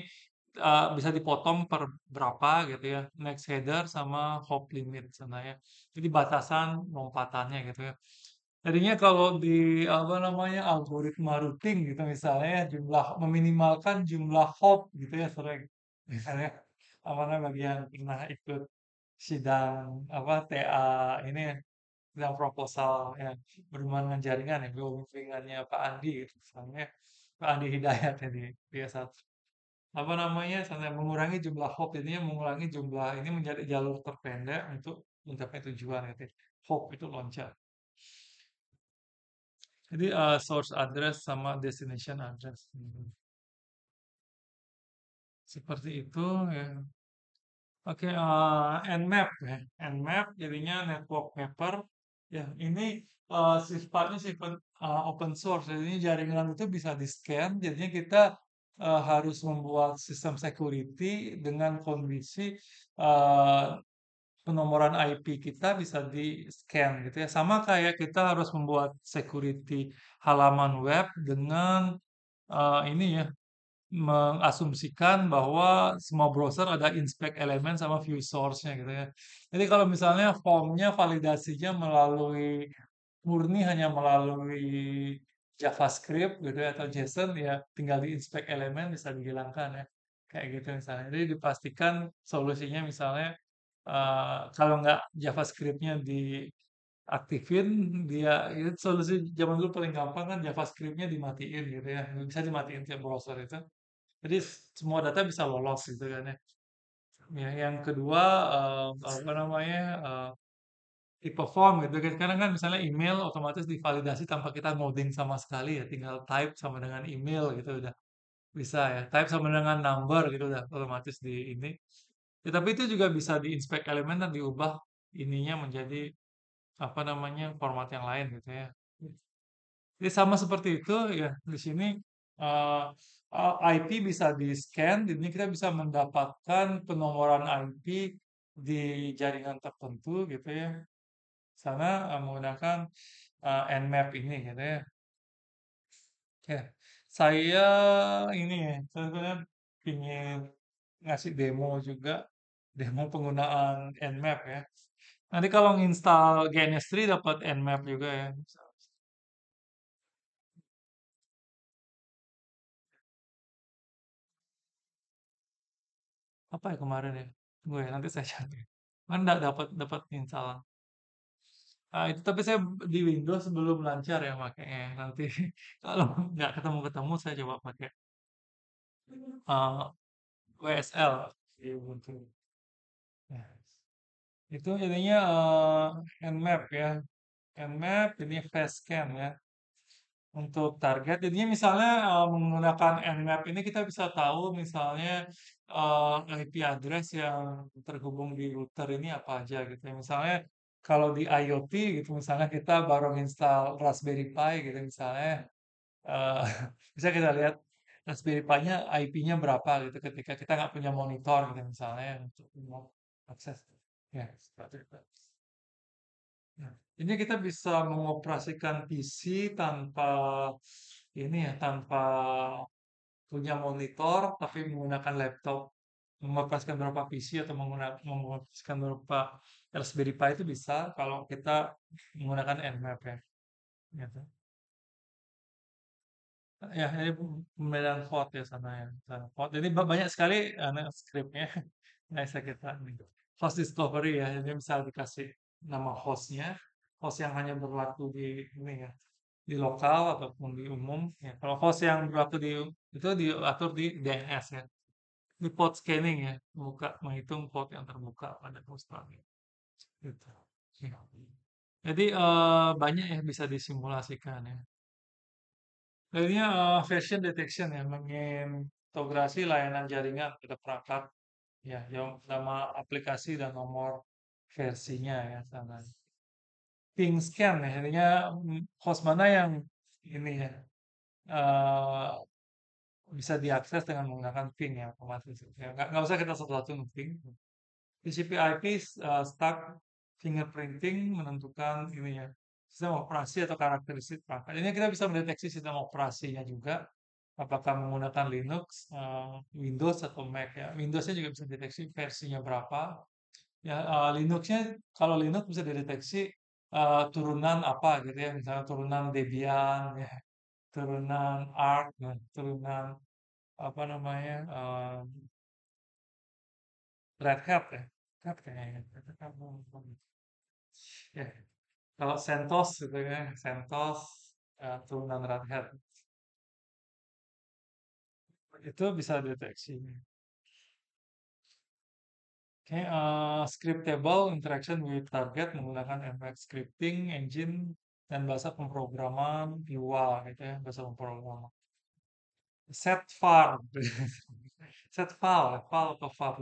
bisa dipotong per berapa gitu ya, next header sama hop limit sebenarnya. Jadi batasan lompatannya gitu ya. Jadinya kalau di apa namanya algoritma routing gitu misalnya ya, jumlah meminimalkan jumlah hop gitu ya sering misalnya apa namanya bagi yang pernah ikut sidang apa TA ini ya, sidang proposal ya berhubungan dengan jaringan ya bimbingannya Pak Andi gitu misalnya Pak Andi Hidayat ya di S1 apa namanya sampai mengurangi jumlah hop jadinya mengurangi jumlah ini menjadi jalur terpendek untuk mencapai tujuan gitu. Hop itu loncat. Jadi source address sama destination address. Seperti itu ya. Oke, Nmap ya. Nmap jadinya network mapper. Ya, ini sifatnya sifat open source. Jadi jaringan itu bisa di-scan. Jadinya kita harus membuat sistem security dengan kondisi eh, penomoran IP kita bisa di-scan gitu ya. Sama kayak kita harus membuat security halaman web dengan ini ya mengasumsikan bahwa semua browser ada inspect elemen sama view source-nya gitu ya. Jadi kalau misalnya formnya validasinya melalui murni hanya melalui JavaScript gitu ya atau JSON ya tinggal di inspect elemen bisa dihilangkan ya. Kayak gitu misalnya. Jadi dipastikan solusinya misalnya kalau nggak JavaScript-nya diaktifin dia itu solusi zaman dulu paling gampang kan JavaScript-nya dimatiin gitu ya. Bisa dimatiin tiap browser itu. Jadi semua data bisa lolos gitu kan ya. Ya, yang kedua apa namanya tipe form gitu kan. Sekarang kan misalnya email otomatis divalidasi tanpa kita ngoding sama sekali ya, tinggal type sama dengan email gitu udah bisa ya. Type sama dengan number gitu udah otomatis di ini. Ya, tapi itu juga bisa di-inspect elemen dan diubah ininya menjadi apa namanya format yang lain gitu ya. Jadi sama seperti itu ya di sini eh, IP bisa di-scan, jadi kita bisa mendapatkan penomoran IP di jaringan tertentu gitu ya. Sana menggunakan Nmap ini gitu ya. Ya, saya ini ya, saya sebenarnya ingin ngasih demo juga, demo penggunaan Nmap ya. Nanti kalau nginstal GNS3 dapat Nmap juga ya. Apa ya kemarin ya? Tunggu ya, nanti saya cari. Kan nggak dapat dapat install. Itu tapi saya di Windows belum lancar ya makanya. Nanti kalau nggak ketemu-ketemu saya coba pakai uh, WSL di Ubuntu. Ya. Itu jadinya Nmap ya. Nmap ini fast scan ya. Untuk target, jadinya misalnya menggunakan Nmap ini kita bisa tahu misalnya IP address yang terhubung di router ini apa aja gitu ya. Misalnya kalau di IoT gitu, misalnya kita baru install Raspberry Pi gitu misalnya, eh, bisa kita lihat Raspberry Pi-nya IP-nya berapa gitu ketika kita nggak punya monitor gitu misalnya untuk mau akses. Ya, seperti itu. Nah, ini kita bisa mengoperasikan PC tanpa ini ya, tanpa punya monitor, tapi menggunakan laptop. Mengoperasikan beberapa PC atau mengoperasikan beberapa Raspberry Pi itu bisa kalau kita menggunakan Nmap ya. Gitu. Ya, ini pembedaan vote ya sana ya. Sana vote. Jadi banyak sekali scriptnya. Nah, bisa kita ini. Host discovery ya. Jadi bisa dikasih nama hostnya, host yang hanya berlaku di ini ya, di lokal ataupun di umum. Ya, kalau host yang berlaku di itu diatur di DNS ya. Di port scanning ya, buka menghitung port yang terbuka pada host tadi. Gitu. Ya. Jadi banyak ya bisa disimulasikan ya. Jadinya version detection ya, mengintegrasi layanan jaringan pada perangkat ya, yang nama aplikasi dan nomor versinya ya sana. Ping scan ya, jadinya host mana yang ini ya eh, bisa diakses dengan menggunakan ping ya otomatis. Ya, nggak usah kita satu-satu nge-ping. TCP IP stack fingerprinting menentukan ini ya sistem operasi atau karakteristik perangkat. Ini kita bisa mendeteksi sistem operasinya juga apakah menggunakan Linux, Windows atau Mac ya. Windowsnya juga bisa deteksi versinya berapa. Ya, Linuxnya kalau Linux bisa dideteksi turunan apa gitu ya, misalnya turunan Debian ya, turunan Arch, ya, turunan apa namanya Red Hat ya, Red Hat kayaknya. Red Hat ya. Kalau CentOS gitu ya, CentOS turunan Red Hat itu bisa deteksi. Oke, scriptable interaction with target menggunakan MX scripting engine dan bahasa pemrograman Lua gitu ya, bahasa pemrograman. Set var, set file, file atau var.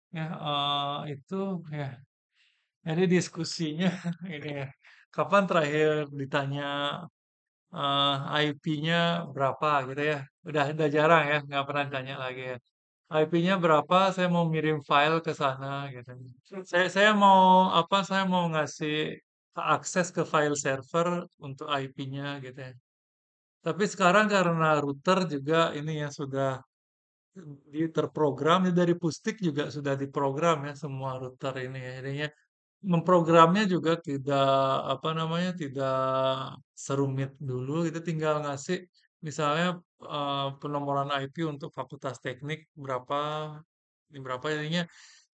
Ya, itu ya. Jadi diskusinya ini ya. Kapan terakhir ditanya IP-nya berapa gitu ya? Udah jarang ya, nggak pernah ditanya lagi ya. IP-nya berapa? Saya mau mirim file ke sana gitu. Saya mau apa? Saya mau ngasih akses ke file server untuk IP-nya gitu ya. Tapi sekarang karena router juga ini ya sudah terprogram ya dari Pustik juga sudah diprogram ya semua router ini ya. Jadinya memprogramnya juga tidak apa namanya tidak serumit dulu. Kita tinggal ngasih misalnya penomoran IP untuk fakultas teknik berapa ini berapa jadinya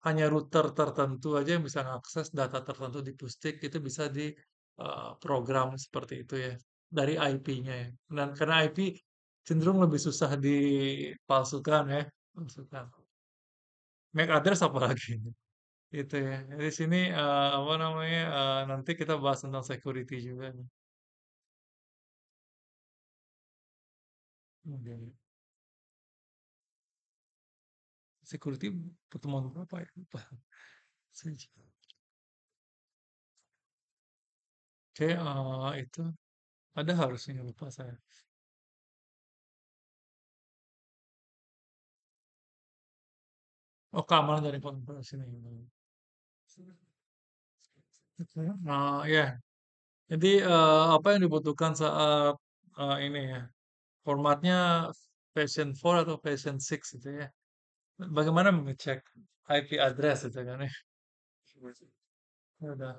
hanya router tertentu aja yang bisa mengakses data tertentu di Pustik itu bisa di program seperti itu ya dari IP-nya ya. Dan karena IP cenderung lebih susah dipalsukan ya, palsukan. MAC address apa lagi? Itu ya. Di sini apa namanya? Nanti kita bahas tentang security juga nih. Oke. Security pertemuan berapa ya? Lupa. Saya Oke, itu ada harusnya lupa saya. Oh, keamanan dari informasi ini. Ya. Jadi apa yang dibutuhkan saat ini ya? Formatnya version 4 atau version 6 itu ya. Bagaimana mengecek IP address itu kan ya? Ya udah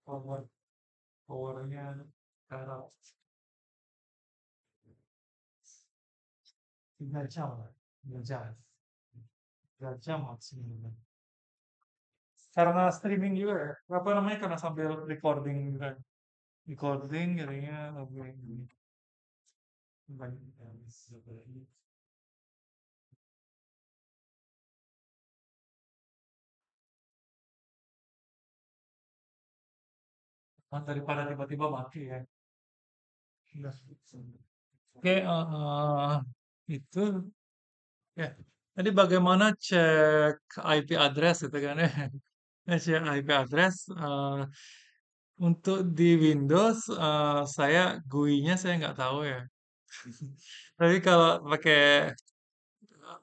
forward powernya sekarang 3 jam lah, 3 jam, 3 jam maksimum. Karena streaming juga ya, apa namanya karena sambil recording juga, recording jadinya lebih banyak yang sebenarnya. Daripada tiba-tiba mati ya. Udah. Oke, itu ya. Jadi bagaimana cek IP address itu kan ya? Cek IP address untuk di Windows saya GUI-nya saya nggak tahu ya. Tapi kalau pakai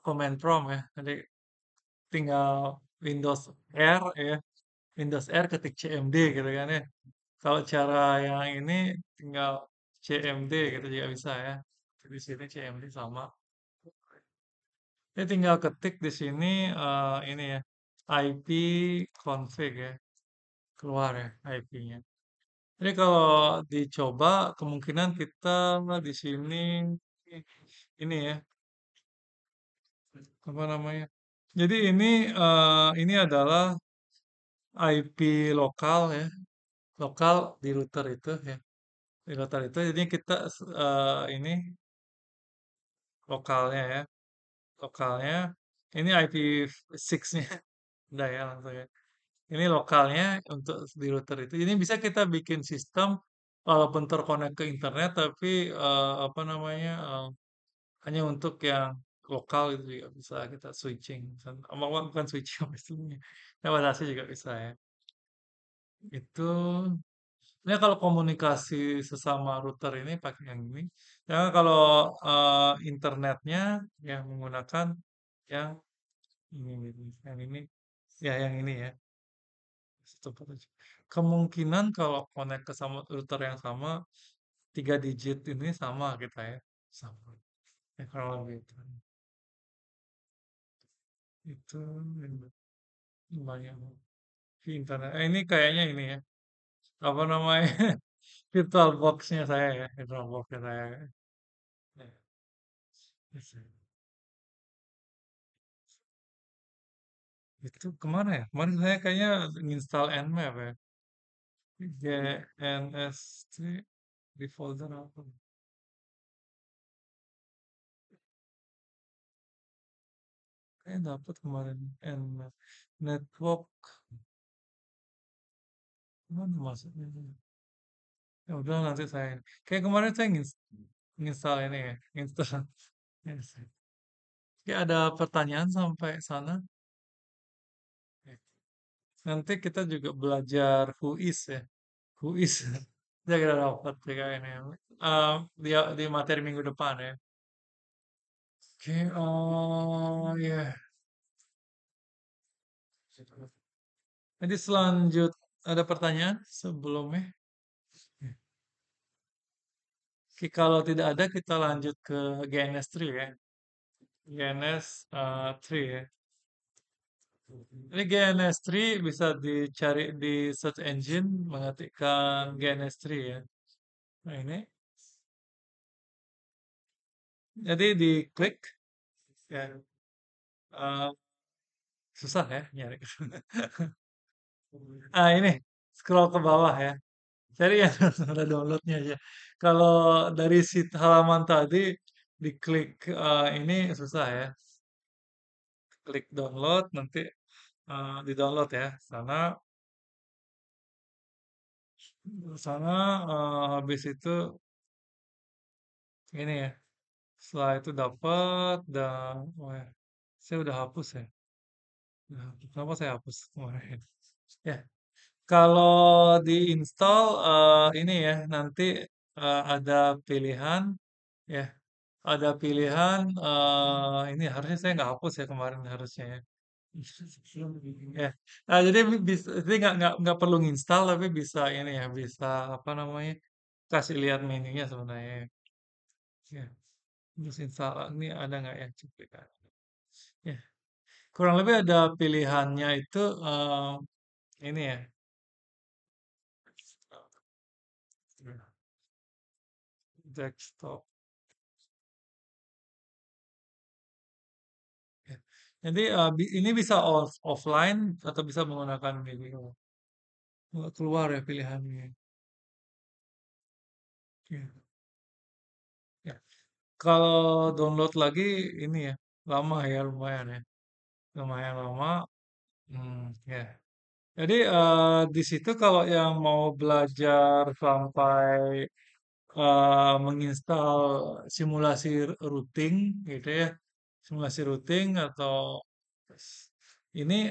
command prompt ya, jadi tinggal Windows R ya, Windows R ketik CMD gitu kan ya. Kalau cara yang ini tinggal CMD gitu juga bisa ya. Di sini CMD sama. Ini tinggal ketik di sini ini ya IP config ya, keluar ya IP-nya. Jadi kalau dicoba kemungkinan kita di sini ini ya apa namanya? Jadi ini adalah IP lokal ya, lokal di router itu ya, di router itu. Jadi kita ini lokalnya ya, lokalnya. Ini IP6-nya, udah ya langsung ya. Ini lokalnya untuk di router itu. Ini bisa kita bikin sistem walaupun terkonek ke internet, tapi apa namanya hanya untuk yang lokal itu juga bisa kita switching. Bukan switching apa istilahnya. Lewat juga bisa ya. Itu ya kalau komunikasi sesama router ini pakai yang ini. Ya kalau internetnya yang menggunakan yang ini, gitu. Yang ini, ya yang ini ya. Satu aja. Kemungkinan kalau connect ke sama router yang sama tiga digit ini sama kita ya. Sama. Ya, kurang lebih itu. Itu lumayan. Di internet. Ini kayaknya ini ya. Apa namanya? Virtual box-nya saya ya. Virtual box-nya saya. Ya, itu. Itu kemana ya? Kemarin saya kayaknya install Nmap ya. GNS3 di folder apa? Kayaknya dapat kemarin Nmap. Network. Mana masuknya? Ya udah nanti saya. Kayak kemarin saya nginstal ini ya. Install. Yes. Kayak ada pertanyaan sampai sana. Nanti kita juga belajar who is ya. Who is. Kita kira dapat juga ini ya. Di materi minggu depan ya. Oke, oh ya. Jadi selanjut ada pertanyaan sebelumnya? Oke, kalau tidak ada kita lanjut ke GNS3 ya. GNS 3 ya. Jadi GNS3 bisa dicari di search engine mengetikkan GNS3 ya. Nah ini, jadi diklik ya. eh, Susah ya nyari. Ini scroll ke bawah ya. Cari yang ada downloadnya aja. Kalau dari halaman tadi diklik ini susah ya. Klik download nanti di download ya. Sana habis itu ini ya. Setelah itu dapat dan oh ya, saya udah hapus ya. Kenapa saya hapus kemarin? Ya, kalau diinstal ini ya nanti ada pilihan ya, ada pilihan ini harusnya saya nggak hapus ya kemarin harusnya ya. Ya, jadi bisa, jadi nggak perlu nginstal tapi bisa ini ya bisa apa namanya kasih lihat menunya sebenarnya. Ya, terus install ini ada nggak ya cuplikan? Ya, kurang lebih ada pilihannya itu ini ya desktop. Ya. Jadi ini bisa offline atau bisa menggunakan video. Nggak keluar ya pilihannya. Ya. Ya. Kalau download lagi ini ya lama ya lumayan ya, lumayan lama. Ya. Jadi di situ kalau yang mau belajar sampai menginstal simulasi routing gitu ya, simulasi routing atau ini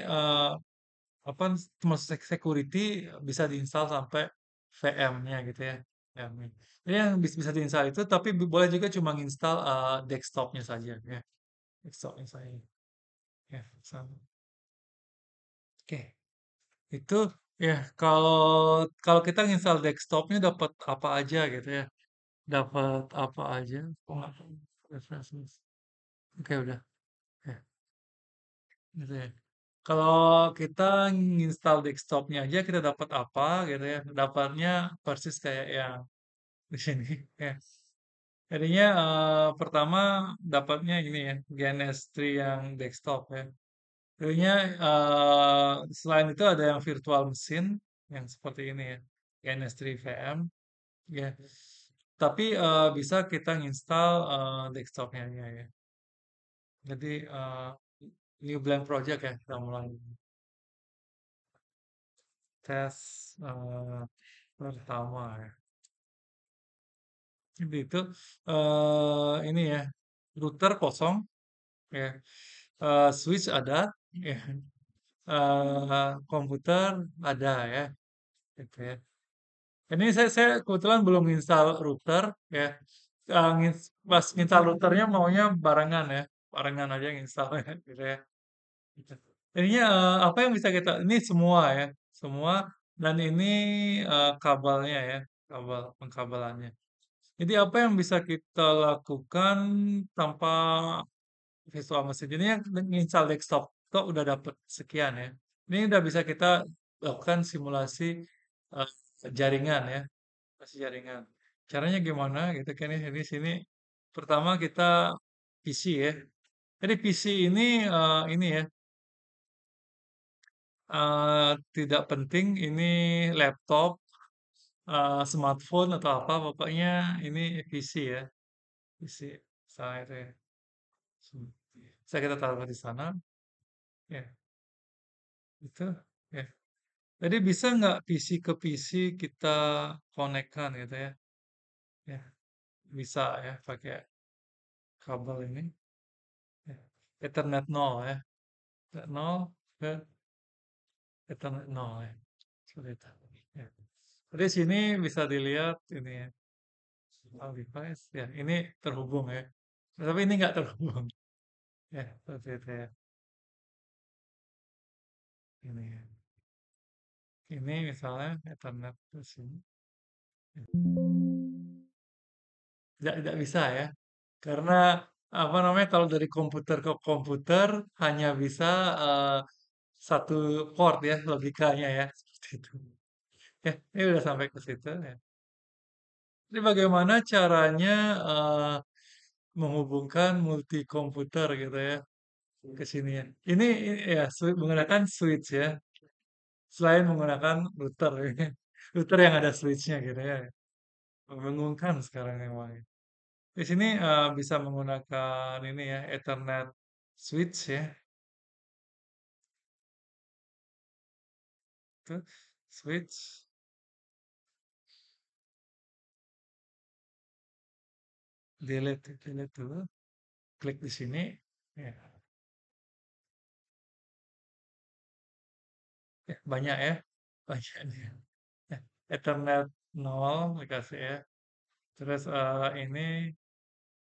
apa termasuk security bisa diinstal sampai VM-nya gitu ya. VM-nya. Jadi yang bisa diinstal itu tapi boleh juga cuma install desktopnya saja ya. Desktopnya saja. Ya, sama. Oke. Itu ya kalau kalau kita install desktopnya dapat apa aja gitu ya. Dapat apa aja. Oh, nggak tahu. References. Oke udah. Ya, gitu ya. Kalau kita nginstal desktopnya aja kita dapat apa gitu ya. Dapatnya persis kayak yang di sini. Ya. Jadinya pertama dapatnya ini ya, GNS3 yang desktop ya. Jadinya selain itu ada yang virtual machine yang seperti ini ya, GNS3 VM ya. Tapi bisa kita nginstal desktopnya ya. Jadi new blank project ya, kita mulai tes pertama ya. Jadi itu ini ya, router kosong ya. Switch ada ya. Komputer ada ya, gitu ya. Ini saya kebetulan belum install router ya. Pas install routernya maunya barengan ya, barengan aja yang install ya, gitu ya. Gitu. Jadinya apa yang bisa kita ini semua ya, semua dan ini kabelnya ya, kabel pengkabelannya. Jadi apa yang bisa kita lakukan tanpa virtual machine? Jadinya install desktop kok udah dapet sekian ya. Ini udah bisa kita lakukan simulasi eh, jaringan ya, simulasi jaringan. Caranya gimana gitu kan ya? Di sini pertama kita PC ya. Jadi PC ini ya tidak penting ini laptop, smartphone atau apa, pokoknya ini PC ya, PC. Misalnya itu ya. Bisa kita taruh di sana, ya itu ya. Jadi bisa nggak PC ke PC kita konekkan gitu ya? Ya bisa ya pakai kabel ini. Ya. Ethernet 0 ya. Ethernet 0 ke Ethernet 0 ya. Seperti itu. Ya. Jadi sini bisa dilihat ini ya. All device ya ini terhubung ya. Tapi ini nggak terhubung. Ya seperti itu ya. Ini ya. Ini misalnya Ethernet ke sini. Tidak bisa ya. Karena apa namanya kalau dari komputer ke komputer hanya bisa eh, satu port ya logikanya ya seperti itu. Ya, ini udah sampai ke situ ya. Jadi bagaimana caranya menghubungkan multi komputer gitu ya ke sini ya. Ini ya menggunakan switch ya. Selain menggunakan router ya. Router yang ada switchnya gitu ya. Membingungkan sekarang memang. Di sini bisa menggunakan ini ya Ethernet switch ya. Itu switch delete dulu. Klik di sini. Ya, ya, banyak ya. Banyak nih. Ya, Ethernet 0 dikasih ya. Terus ini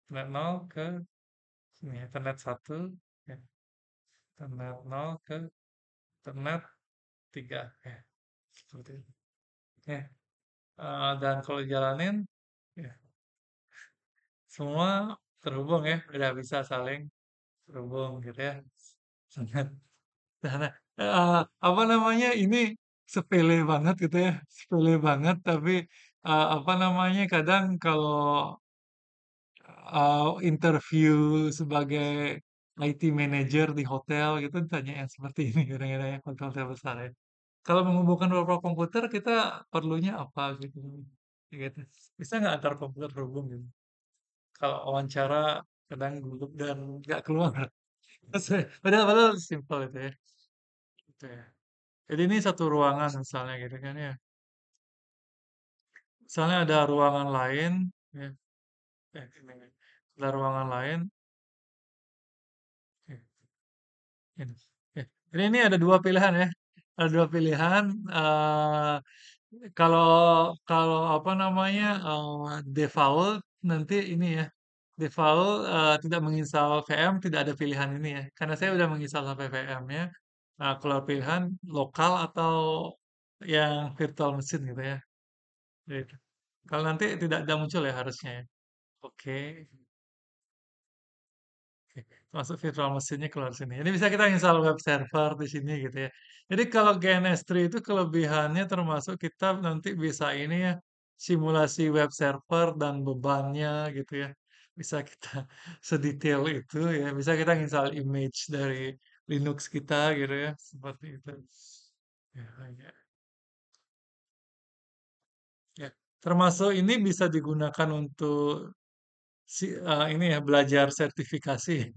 Ethernet 0 ke sini Ethernet 1 ya. Ethernet 0 ke Ethernet 3 ya. Seperti itu. Ya. Dan kalau jalanin ya semua terhubung ya. Udah bisa saling terhubung gitu ya. Sangat Nah, apa namanya, ini sepele banget gitu ya, sepele banget tapi, apa namanya, kadang kalau, interview sebagai IT manager di hotel gitu ditanya yang seperti ini kadang-kadang ya, hotel-hotel besar ya. Kalau menghubungkan beberapa komputer kita perlunya apa gitu, gitu. Bisa nggak antar komputer terhubung gitu? Kalau wawancara kadang gugup dan nggak keluar. Padahal padahal simpel itu ya, gitu ya. Jadi ini satu ruangan misalnya gitu kan ya. Misalnya ada ruangan lain, ya, ini, ada ruangan lain, ya, ini. Ya. Ini ada dua pilihan ya. Ada dua pilihan. Kalau kalau apa namanya default nanti ini ya. Default tidak menginstal VM tidak ada pilihan ini ya. Karena saya udah menginstal sampai VM ya. Nah, kalau pilihan lokal atau yang virtual machine gitu ya. Gitu. Kalau nanti tidak muncul ya harusnya ya. Oke, oke. Masuk virtual mesinnya keluar sini. Ini bisa kita install web server di sini gitu ya. Jadi kalau GNS3 itu kelebihannya termasuk kita nanti bisa ini ya simulasi web server dan bebannya gitu ya. Bisa kita sedetail itu ya. Bisa kita install image dari Linux kita gitu ya. Seperti itu. Ya, ya. Ya. Termasuk ini bisa digunakan untuk ini ya belajar sertifikasi.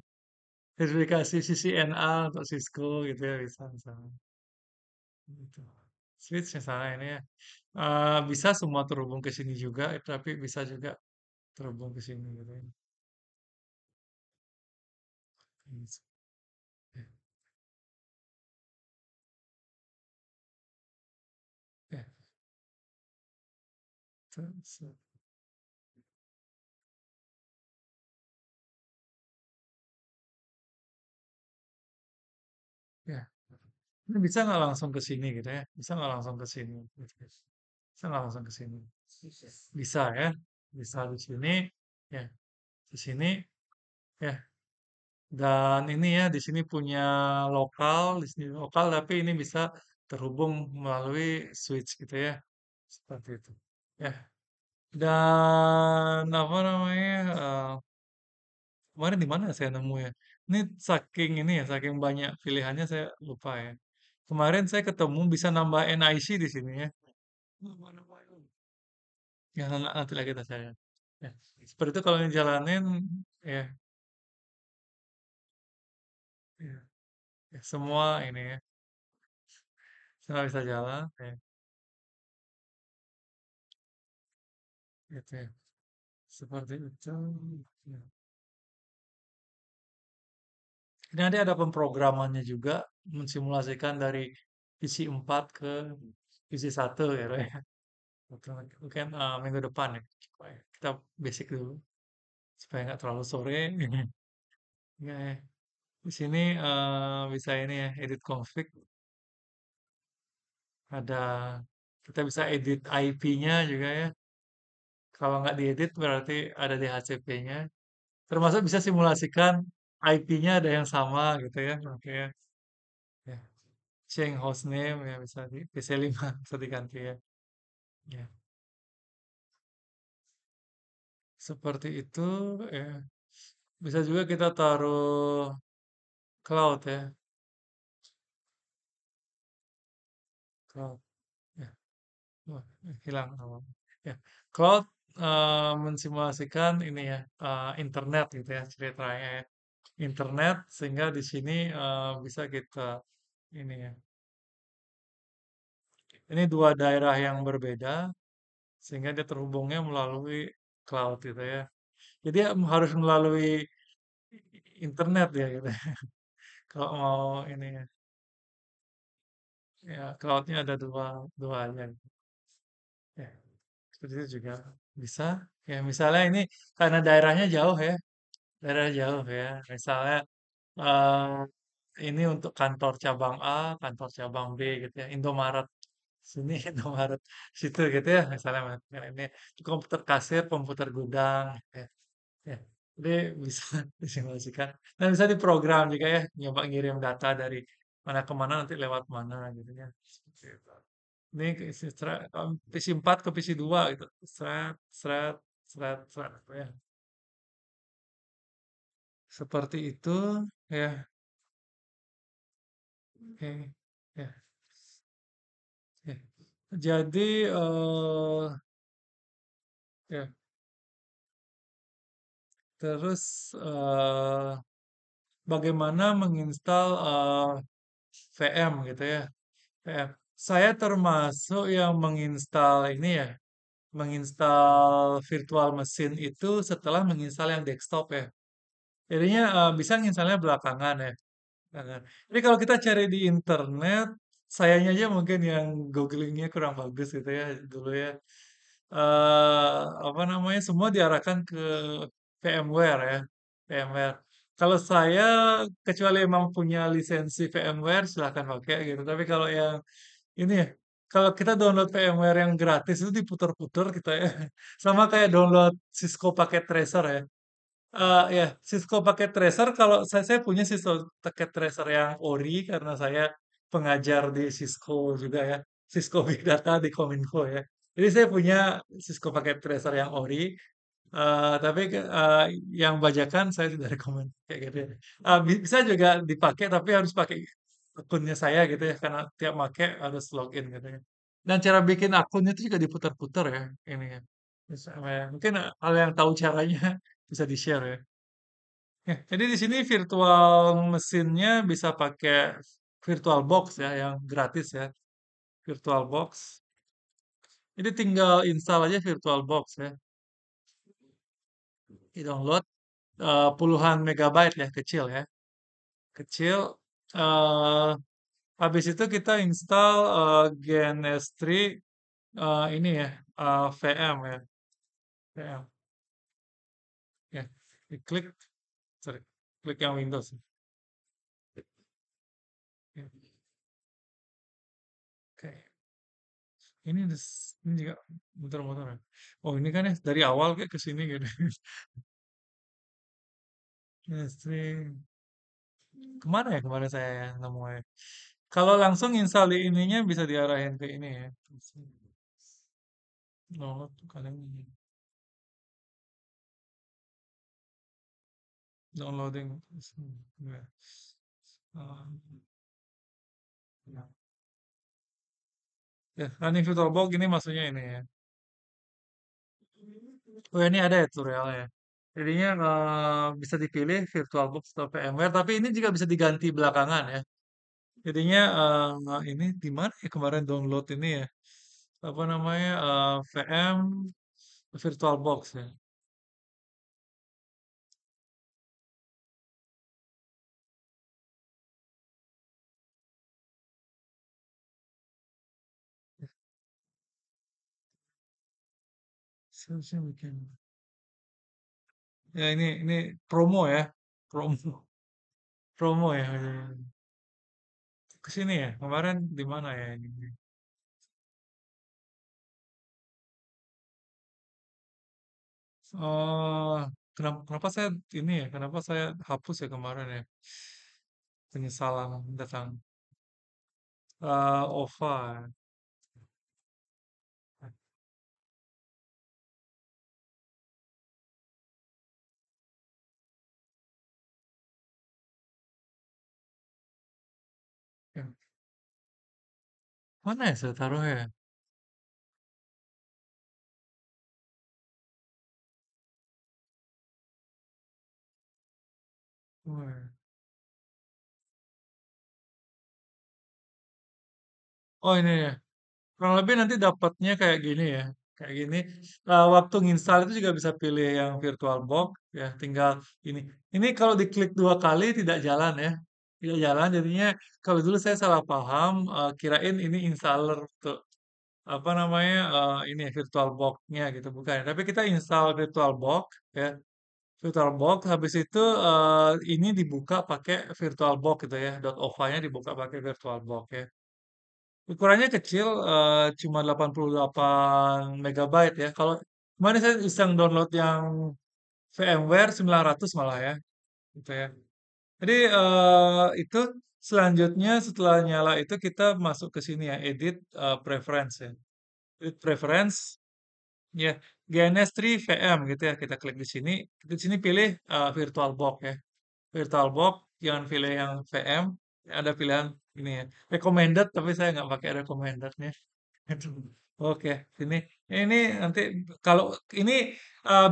Sertifikasi CCNA atau Cisco gitu ya bisa misalnya. Gitu. Switch misalnya ini ya. Bisa semua terhubung ke sini juga, tapi bisa juga terhubung ke sini gitu ya. Gitu. Ya, ya, terus, ya. Ini bisa nggak langsung ke sini gitu ya? Bisa nggak langsung ke sini? Gitu. Bisa nggak langsung ke sini? Bisa ya. Bisa di sini, ya, di sini, ya. Dan ini ya, di sini punya lokal, di sini lokal, tapi ini bisa terhubung melalui switch gitu ya, seperti itu. Ya, dan apa namanya? Kemarin di mana saya nemu ya? Ini saking ini ya, saking banyak pilihannya saya lupa ya. Kemarin saya ketemu bisa nambah NIC di sini ya. Mana ya nanti lagi kita saya. Ya. Seperti itu kalau dijalanin ya, ya, ya, semua ini ya, semua bisa jalan ya, gitu ya. Seperti itu. Ya. Ini ada pemrogramannya juga mensimulasikan dari PC 4 ke PC 1 ya, Roy. Betul. Mungkin minggu depan ya. Coba ya. Kita basic dulu supaya nggak terlalu sore. Ya, ya. Di sini bisa ini ya, edit config. Ada kita bisa edit IP-nya juga ya. Kalau nggak diedit berarti ada DHCP-nya. Termasuk bisa simulasikan IP-nya ada yang sama gitu ya. Oke ya. Ya. Change hostname ya bisa di PC 5 bisa diganti ya. Ya. Seperti itu ya. Bisa juga kita taruh cloud ya. Cloud. Ya. Wah, hilang. Oh. Ya. Cloud mensimulasikan ini ya, internet gitu ya ceritanya ya. Internet sehingga di sini bisa kita ini ya. Ini dua daerah yang berbeda sehingga dia terhubungnya melalui cloud gitu ya. Jadi harus melalui internet ya gitu. Kalau mau ini ya, ya cloudnya ada dua aja. Ya, seperti itu juga bisa. Ya misalnya ini karena daerahnya jauh ya, daerah jauh ya. Misalnya ini untuk kantor cabang A, kantor cabang B gitu ya. Indomaret sini, Indomaret situ gitu ya. Misalnya ini komputer kasir, komputer gudang. Ya. Ya, jadi bisa disimulasikan dan bisa diprogram juga ya, nyoba ngirim data dari mana ke mana nanti lewat mana gitu ya. Seperti itu. Ini PC 4 ke PC 2 gitu. Seret, seret, seret, seret ya. Seperti itu ya. Oke. Ya, ya. Jadi ya, terus bagaimana menginstal VM gitu ya. VM. Saya termasuk yang menginstal ini ya, menginstal virtual machine itu setelah menginstal yang desktop ya. Jadinya bisa nginstalnya belakangan ya. Belakangan. Jadi kalau kita cari di internet, sayanya aja mungkin yang googlingnya kurang bagus gitu ya dulu ya. Apa namanya semua diarahkan ke VMware ya, VMware. Kalau saya kecuali emang punya lisensi VMware silahkan pakai gitu. Tapi kalau yang ini ya, kalau kita download VMware yang gratis itu diputer-puter kita ya. Sama kayak download Cisco paket tracer ya. Ya, Cisco paket tracer kalau saya punya Cisco paket tracer yang ori karena saya pengajar di Cisco juga ya. Cisco Big Data di Kominfo ya. Jadi saya punya Cisco paket tracer yang ori. Tapi yang bajakan saya tidak rekomend kayak gitu ya. Bisa juga dipakai tapi harus pakai akunnya saya gitu ya karena tiap pakai harus login gitu ya. Dan cara bikin akun itu juga diputar-putar ya ini ya. Mungkin hal yang tahu caranya bisa di-share ya. Ya, jadi di sini virtual mesinnya bisa pakai VirtualBox ya yang gratis ya, VirtualBox. Jadi tinggal install aja VirtualBox ya, di-download puluhan megabyte ya, kecil ya, kecil. eh Habis itu kita install GNS3 ini ya, VM ya, VM ya. Diklik, sorry, klik yang Windows. Ya. Oke. ini juga muter-muter ya. Oh ini kan ya dari awal kayak ke sini gitu. Stream. Kemana ya kemarin saya nemunya? Kalau langsung install di ininya bisa diarahin ke ini ya. Download tuh kalian downloading. Ya. Ah, ya. Ya, running VirtualBox ini maksudnya ini ya. Oh ini ada ya tutorialnya. Jadinya bisa dipilih VirtualBox atau VMware, tapi ini juga bisa diganti belakangan ya. Jadinya ini di mana ya kemarin download ini ya? Apa namanya? VM VirtualBox ya. Seharusnya bikin. Ya ini promo ya. Promo. Promo ya. Ke sini ya. Kemarin di mana ya ini? Oh, kenapa saya ini ya? Kenapa saya hapus ya kemarin ya? Penyesalan datang. OVA. Ya. Mana ya saya taruh ya? Oh, ya. Oh, ini ya. Kurang lebih nanti dapatnya kayak gini ya. Kayak gini. Waktu nginstal itu juga bisa pilih yang VirtualBox ya. Tinggal ini. Ini kalau diklik dua kali tidak jalan ya. Tidak jalan. Jadinya kalau dulu saya salah paham, kirain ini installer tuh apa namanya ini ya, VirtualBox-nya gitu bukan. Tapi kita install VirtualBox ya. VirtualBox habis itu ini dibuka pakai VirtualBox gitu ya. .ovo-nya dibuka pakai VirtualBox ya. Ukurannya kecil, cuma 88 megabyte ya. Kalau kemarin saya iseng download yang VMware 900 malah ya, gitu ya. Jadi itu selanjutnya setelah nyala itu kita masuk ke sini ya, edit preference ya. Edit preference, ya GNS3 VM gitu ya. Kita klik di sini pilih VirtualBox ya. VirtualBox, jangan pilih yang VM. Ada pilihan ini ya, recommended tapi saya nggak pakai recommendednya. Aduh. Oke, ini nanti kalau ini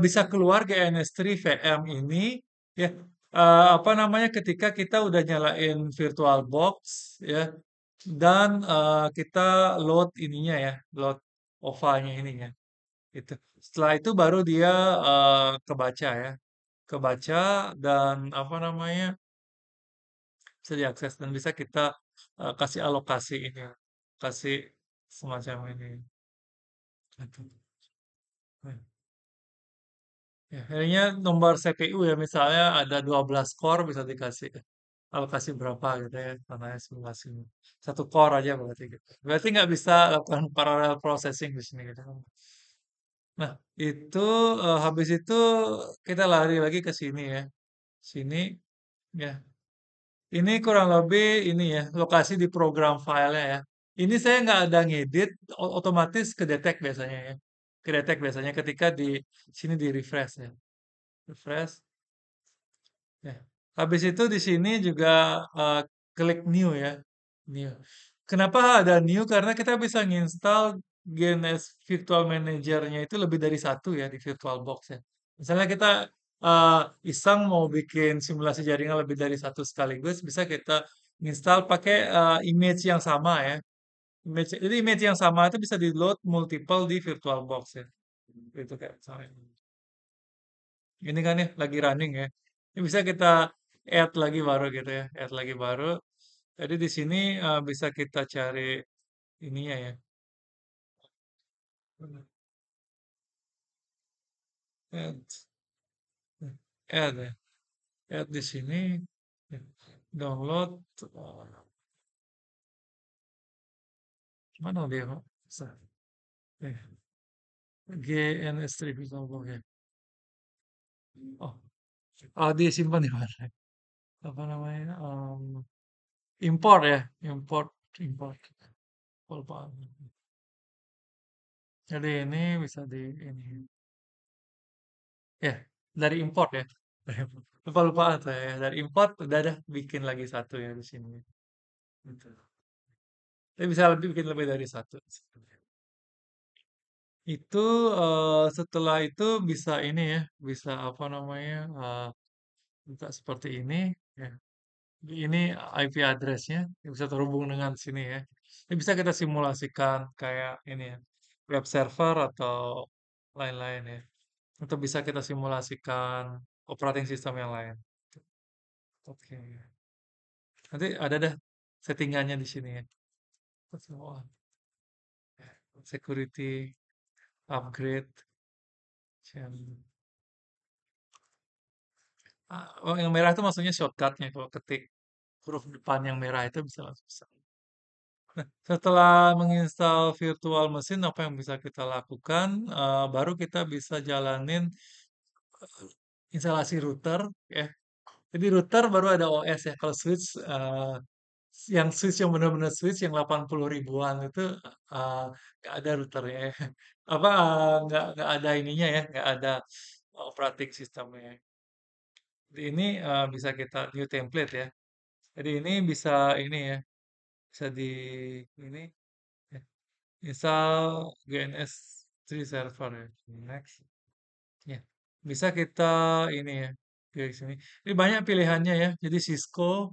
bisa keluar GNS3 VM ini ya apa namanya ketika kita udah nyalain VirtualBox ya dan kita load ininya ya, load OVA-nya ini ya. Itu. Setelah itu baru dia kebaca ya, kebaca dan apa namanya bisa diakses dan bisa kita kasih alokasi ini, kasih semacam ini. Gitu. Ya, akhirnya nomor CPU ya, misalnya ada 12 core bisa dikasih alokasi berapa gitu ya, karena simulasi. Satu core aja berarti gitu. Berarti nggak bisa lakukan parallel processing di sini gitu. Nah, itu habis itu kita lari lagi ke sini ya. Sini ya. Ini kurang lebih ini ya, lokasi di program filenya ya. Ini saya nggak ada ngedit, otomatis kedetek biasanya ya. Kedetek biasanya ketika di sini di refresh ya. Refresh. Ya. Habis itu di sini juga klik new ya. New. Kenapa ada new? Karena kita bisa nginstal GNS Virtual Manager-nya itu lebih dari satu ya di VirtualBox ya. Misalnya kita eh, iseng mau bikin simulasi jaringan lebih dari satu sekaligus, bisa kita nginstal pakai image yang sama ya. Jadi image yang sama itu bisa di load multiple di VirtualBox ya. Itu kayak misalnya. Ini kan ya lagi running ya. Ini bisa kita add lagi baru gitu ya, add lagi baru. Jadi di sini bisa kita cari ininya ya. Add, add ya, add di sini. Ya. Download. Mana dia? Bisa. Eh, GNS3 VivoBox ya. Oh, disimpan di mana? Apa namanya? Import ya, import, import. Lupa. Jadi ini bisa di ini ya dari import ya. Lupa lupa saya ya. Dari import udah ada bikin lagi satu ya di sini. Gitu. Tapi bisa lebih bikin lebih dari satu. Itu setelah itu bisa ini ya, bisa apa namanya? Buka seperti ini ya. Ini IP address-nya bisa terhubung dengan sini ya. Ini bisa kita simulasikan kayak ini ya, web server atau lain-lain ya. Atau bisa kita simulasikan operating system yang lain. Oke. Nanti ada dah settingannya di sini ya. Semua security upgrade. Jam- Oh, yang merah itu maksudnya shortcutnya kalau ketik huruf depan yang merah itu bisa langsung. Setelah menginstal virtual mesin, apa yang bisa kita lakukan? Baru kita bisa jalanin instalasi router, ya. Jadi router baru ada OS ya. Kalau switch, yang switch yang benar-benar switch yang 80 ribuan itu eh, nggak ada routernya ya. Apa nggak ada ininya ya, nggak ada operating sistemnya. Jadi ini bisa kita new template ya. Jadi ini bisa ini ya, bisa di ini ya. Install GNS3 server ya. Next. Ya. Bisa kita ini ya. Pilih sini. Ini banyak pilihannya ya. Jadi Cisco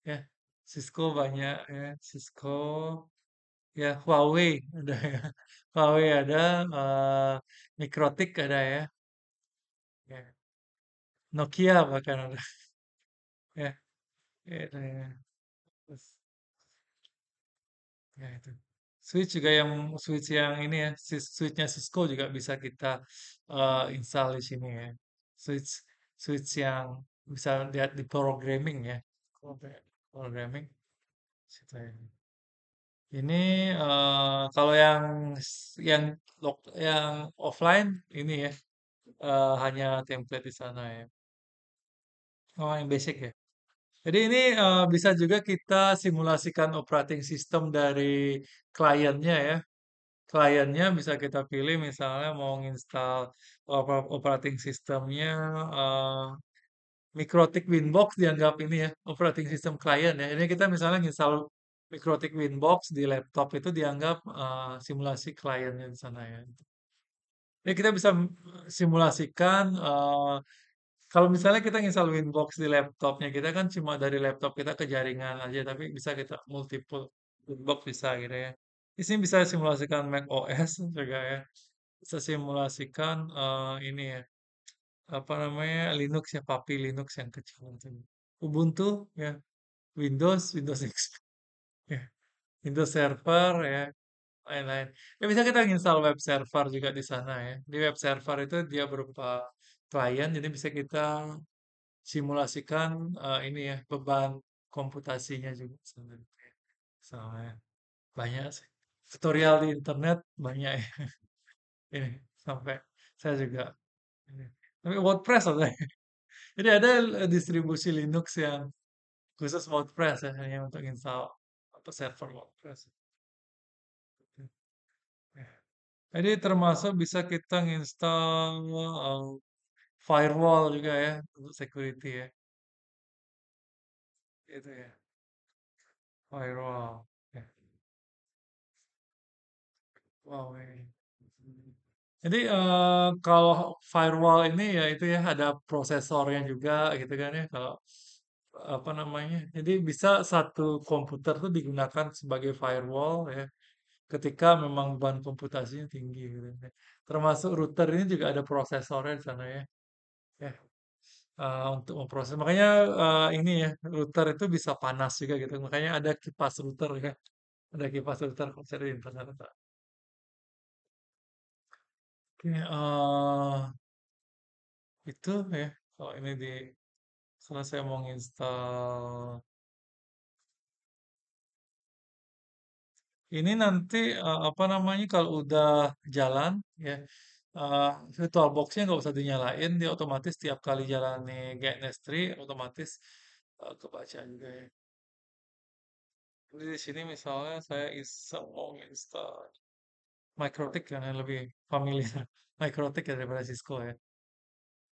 ya. Cisco banyak ya. Cisco ya. Huawei ada ya. Huawei ada. Mikrotik ada ya. Ya. Nokia bahkan ada. Ya. Itu ya. Terus, ya itu. Switch yang ini ya, switchnya Cisco juga bisa kita install di sini ya. Switch switch yang bisa lihat di programming ya. Programming situ ya. Ini kalau yang offline ini ya hanya template di sana ya. Oh, yang basic ya. Jadi ini bisa juga kita simulasikan operating system dari kliennya ya. Kliennya bisa kita pilih misalnya mau nginstal operating systemnya eh, Mikrotik Winbox dianggap ini ya operating system klien ya. Ini kita misalnya nginstal Mikrotik Winbox di laptop itu dianggap simulasi kliennya di sana ya. Jadi kita bisa simulasikan kalau misalnya kita nginstal Winbox di laptopnya kita kan cuma dari laptop kita ke jaringan aja, tapi bisa kita multiple Winbox bisa gitu ya. Di sini bisa simulasikan Mac OS juga ya. Bisa simulasikan ini ya, apa namanya Linux ya, Papi Linux yang kecil itu. Ubuntu ya, Windows XP ya, Windows Server ya, lain-lain. Ya bisa kita install web server juga di sana ya. Di web server itu dia berupa klien, jadi bisa kita simulasikan ini ya beban komputasinya juga sebenarnya. Sama ya. Banyak sih. Tutorial di internet banyak ya. Ini sampai saya juga ini. Tapi WordPress ada. Jadi ada distribusi Linux yang khusus WordPress ya hanya untuk install apa server WordPress. Ya. Jadi termasuk bisa kita nginstal firewall juga ya untuk security ya. Itu ya. Firewall. Ya. Wow. Ya. Jadi kalau firewall ini ya itu ya ada prosesornya juga gitu kan ya kalau apa namanya. Jadi bisa satu komputer tuh digunakan sebagai firewall ya ketika memang beban komputasinya tinggi gitu ya. Termasuk router ini juga ada prosesornya di sana ya. Ya, untuk memproses. Makanya ini ya router itu bisa panas juga gitu. Makanya ada kipas router ya. Ada kipas router kalau saya di internet. Oke, itu ya. Kalau ini di karena saya mau nginstal Ini nanti apa namanya kalau udah jalan ya eh VirtualBox-nya nggak usah dinyalain, dia otomatis tiap kali jalani GNS3 otomatis kebaca juga ya. Jadi di sini misalnya saya iseng mau install MikroTik yang lebih familiar MikroTik ya daripada Cisco ya.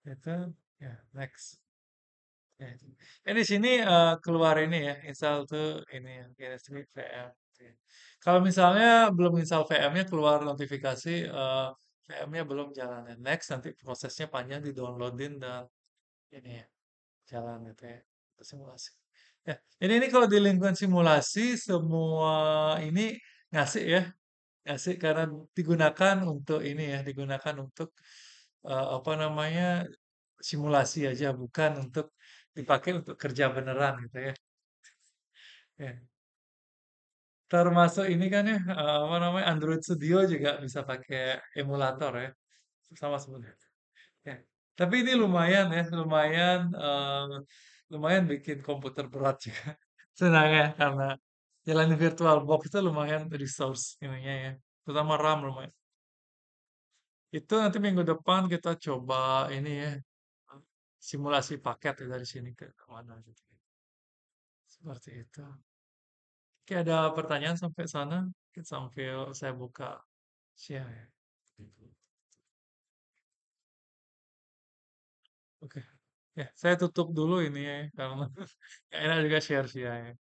Itu ya next. Ya. Di sini keluar ini ya, install tuh ini ya, GNS3 VM. Ya. Kalau misalnya belum install VM-nya keluar notifikasi VM-nya belum jalan. Ya. Next nanti prosesnya panjang di downloadin dan ini ya jalan gitu ya. Itu simulasi. Ya, ini kalau di lingkungan simulasi semua ini ngasih ya, ngasih karena digunakan untuk ini ya, digunakan untuk apa namanya simulasi aja, bukan untuk dipakai untuk kerja beneran gitu ya. Ya. Termasuk ini kan ya, apa namanya Android Studio juga bisa pakai emulator ya, sama sebenarnya. Ya. Tapi ini lumayan ya, lumayan bikin komputer berat juga. Senangnya karena jalan VirtualBox itu lumayan resource ininya ya, terutama RAM lumayan. Itu nanti minggu depan kita coba ini ya, simulasi paket ya dari sini ke mana gitu. Seperti itu. Oke, ada pertanyaan sampai sana? Sambil saya buka share ya. Oke. Ya, saya tutup dulu ini ya, karena nggak enak juga share-share ya.